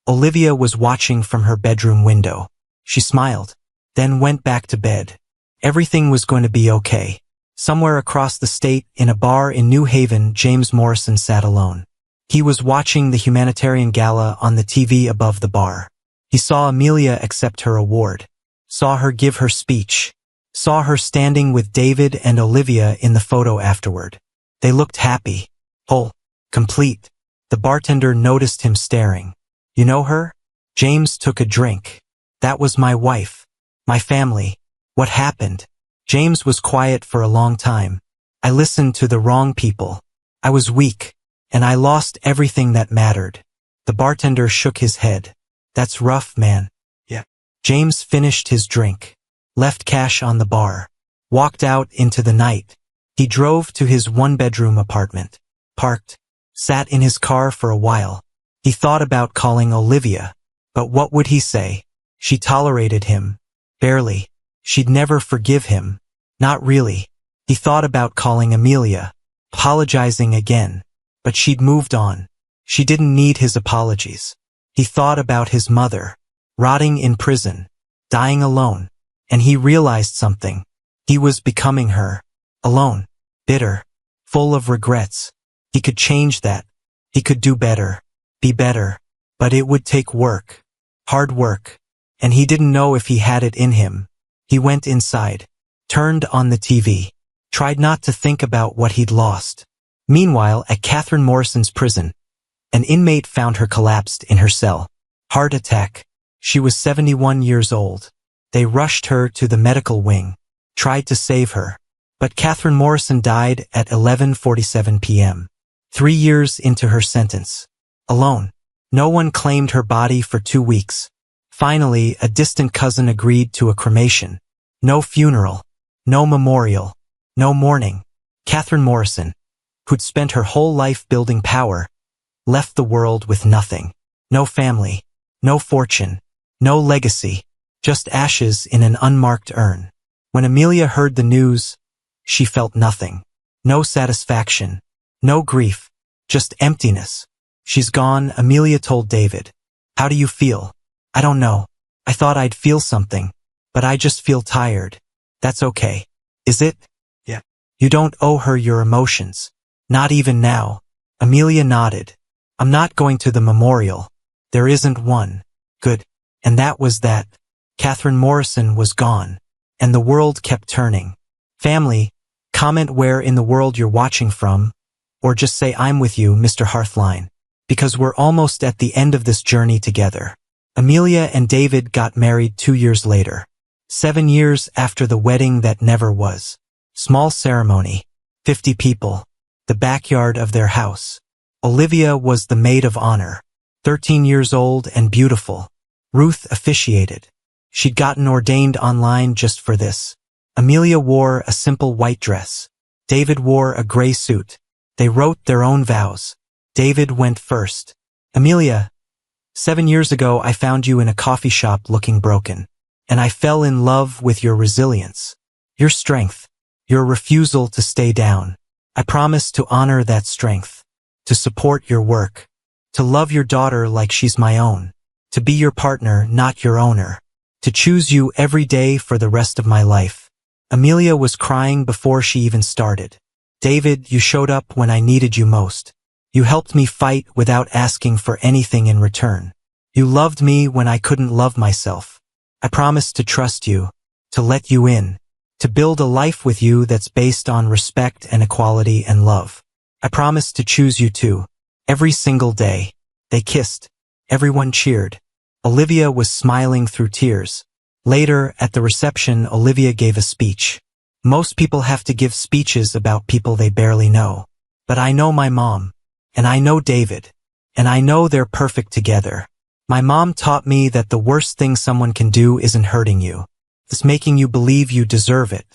Olivia was watching from her bedroom window. She smiled, then went back to bed. Everything was going to be okay. Somewhere across the state, in a bar in New Haven, James Morrison sat alone. He was watching the humanitarian gala on the TV above the bar. He saw Amelia accept her award, saw her give her speech, saw her standing with David and Olivia in the photo afterward. They looked happy, whole, complete. The bartender noticed him staring. You know her? James took a drink. That was my wife. My family. What happened? James was quiet for a long time. I listened to the wrong people. I was weak, and I lost everything that mattered. The bartender shook his head. That's rough, man. Yeah. James finished his drink, left cash on the bar, walked out into the night. He drove to his one-bedroom apartment, parked, sat in his car for a while. He thought about calling Olivia, but what would he say? She tolerated him. Barely. She'd never forgive him. Not really. He thought about calling Amelia, apologizing again, but she'd moved on. She didn't need his apologies. He thought about his mother, rotting in prison, dying alone, and he realized something. He was becoming her, alone, bitter, full of regrets. He could change that. He could do better, be better, but it would take work, hard work, and he didn't know if he had it in him. He went inside, turned on the TV, tried not to think about what he'd lost. Meanwhile, at Catherine Morrison's prison, an inmate found her collapsed in her cell. Heart attack. She was 71 years old. They rushed her to the medical wing, tried to save her. But Catherine Morrison died at 11:47 p.m. 3 years into her sentence. Alone. No one claimed her body for 2 weeks. Finally, a distant cousin agreed to a cremation. No funeral. No memorial. No mourning. Catherine Morrison, who'd spent her whole life building power, left the world with nothing. No family. No fortune. No legacy. Just ashes in an unmarked urn. When Amelia heard the news, she felt nothing. No satisfaction. No grief. Just emptiness. She's gone, Amelia told David. How do you feel? I don't know. I thought I'd feel something, but I just feel tired. That's okay. Is it? Yeah. You don't owe her your emotions. Not even now. Amelia nodded. I'm not going to the memorial. There isn't one. Good. And that was that. Catherine Morrison was gone. and the world kept turning. Family, comment where in the world you're watching from, or just say I'm with you, Mr. Hearthline, because we're almost at the end of this journey together. Amelia and David got married 2 years later. 7 years after the wedding that never was. Small ceremony. 50 people. The backyard of their house. Olivia was the maid of honor. 13 years old and beautiful. Ruth officiated. She'd gotten ordained online just for this. Amelia wore a simple white dress. David wore a gray suit. They wrote their own vows. David went first. Amelia, 7 years ago I found you in a coffee shop looking broken. And I fell in love with your resilience, your strength, your refusal to stay down. I promise to honor that strength, to support your work, to love your daughter like she's my own, to be your partner, not your owner, to choose you every day for the rest of my life. Amelia was crying before she even started. David, you showed up when I needed you most. You helped me fight without asking for anything in return. You loved me when I couldn't love myself. I promise to trust you, to let you in, to build a life with you that's based on respect and equality and love. I promise to choose you too, every single day. They kissed. Everyone cheered. Olivia was smiling through tears. Later, at the reception, Olivia gave a speech. Most people have to give speeches about people they barely know. But I know my mom, and I know David, and I know they're perfect together. My mom taught me that the worst thing someone can do isn't hurting you. It's making you believe you deserve it.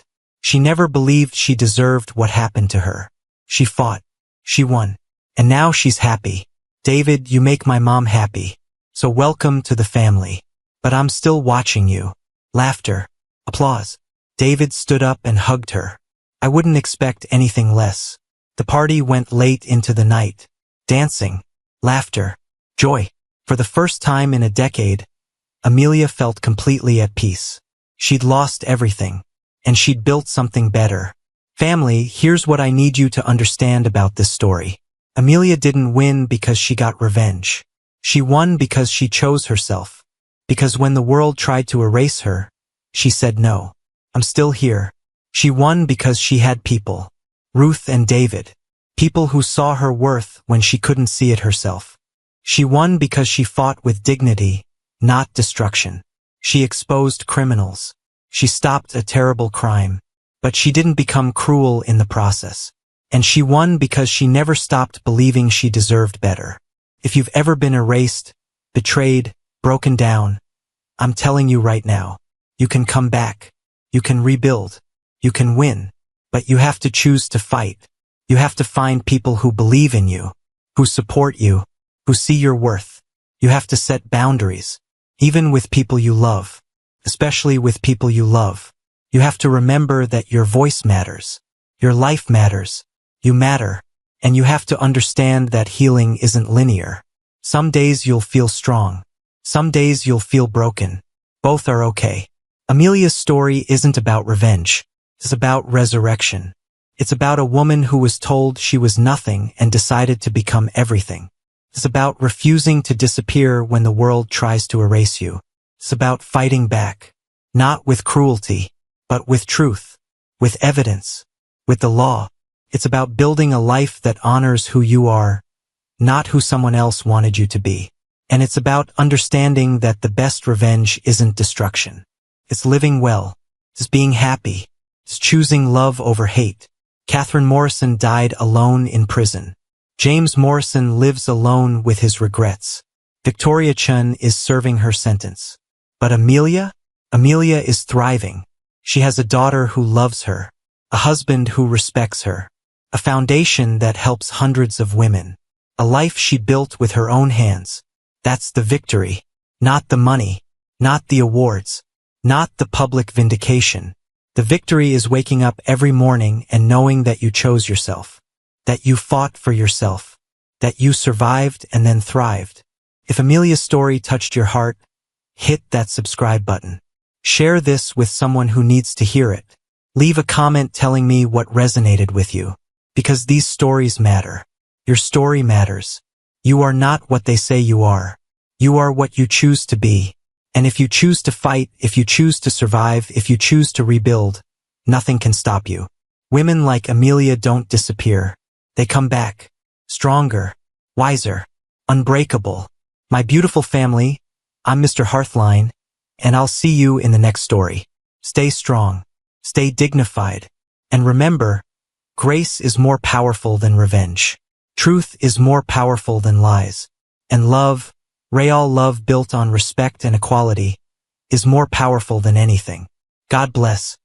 She never believed she deserved what happened to her. She fought. She won. And now she's happy. David, you make my mom happy. So welcome to the family. But I'm still watching you. Laughter. Applause. David stood up and hugged her. I wouldn't expect anything less. The party went late into the night. Dancing. Laughter. Joy. For the first time in a decade, Amelia felt completely at peace. She'd lost everything, and she'd built something better. Family, here's what I need you to understand about this story. Amelia didn't win because she got revenge. She won because she chose herself. Because when the world tried to erase her, she said no. I'm still here. She won because she had people. Ruth and David. People who saw her worth when she couldn't see it herself. She won because she fought with dignity, not destruction. She exposed criminals. She stopped a terrible crime. But she didn't become cruel in the process. And she won because she never stopped believing she deserved better. If you've ever been erased, betrayed, broken down, I'm telling you right now, you can come back. You can rebuild. You can win. But you have to choose to fight. You have to find people who believe in you, who support you, who see your worth. You have to set boundaries, even with people you love, especially with people you love. You have to remember that your voice matters, your life matters, you matter, and you have to understand that healing isn't linear. Some days you'll feel strong, some days you'll feel broken. Both are okay. Amelia's story isn't about revenge, it's about resurrection. It's about a woman who was told she was nothing and decided to become everything. It's about refusing to disappear when the world tries to erase you. It's about fighting back, not with cruelty, but with truth, with evidence, with the law. It's about building a life that honors who you are, not who someone else wanted you to be. And it's about understanding that the best revenge isn't destruction. It's living well. It's being happy. It's choosing love over hate. Catherine Morrison died alone in prison. James Morrison lives alone with his regrets. Victoria Chun is serving her sentence. But Amelia? Amelia is thriving. She has a daughter who loves her, a husband who respects her, a foundation that helps hundreds of women, a life she built with her own hands. That's the victory, not the money, not the awards, not the public vindication. The victory is waking up every morning and knowing that you chose yourself, that you fought for yourself, that you survived and then thrived. If Amelia's story touched your heart, hit that subscribe button. Share this with someone who needs to hear it. Leave a comment telling me what resonated with you, because these stories matter. Your story matters. You are not what they say you are. You are what you choose to be. And if you choose to fight, if you choose to survive, if you choose to rebuild, nothing can stop you. Women like Amelia don't disappear. They come back. Stronger, wiser, unbreakable. My beautiful family, I'm Mr. Hearthline, and I'll see you in the next story. Stay strong, stay dignified, and remember, grace is more powerful than revenge. Truth is more powerful than lies. And love, real love built on respect and equality, is more powerful than anything. God bless.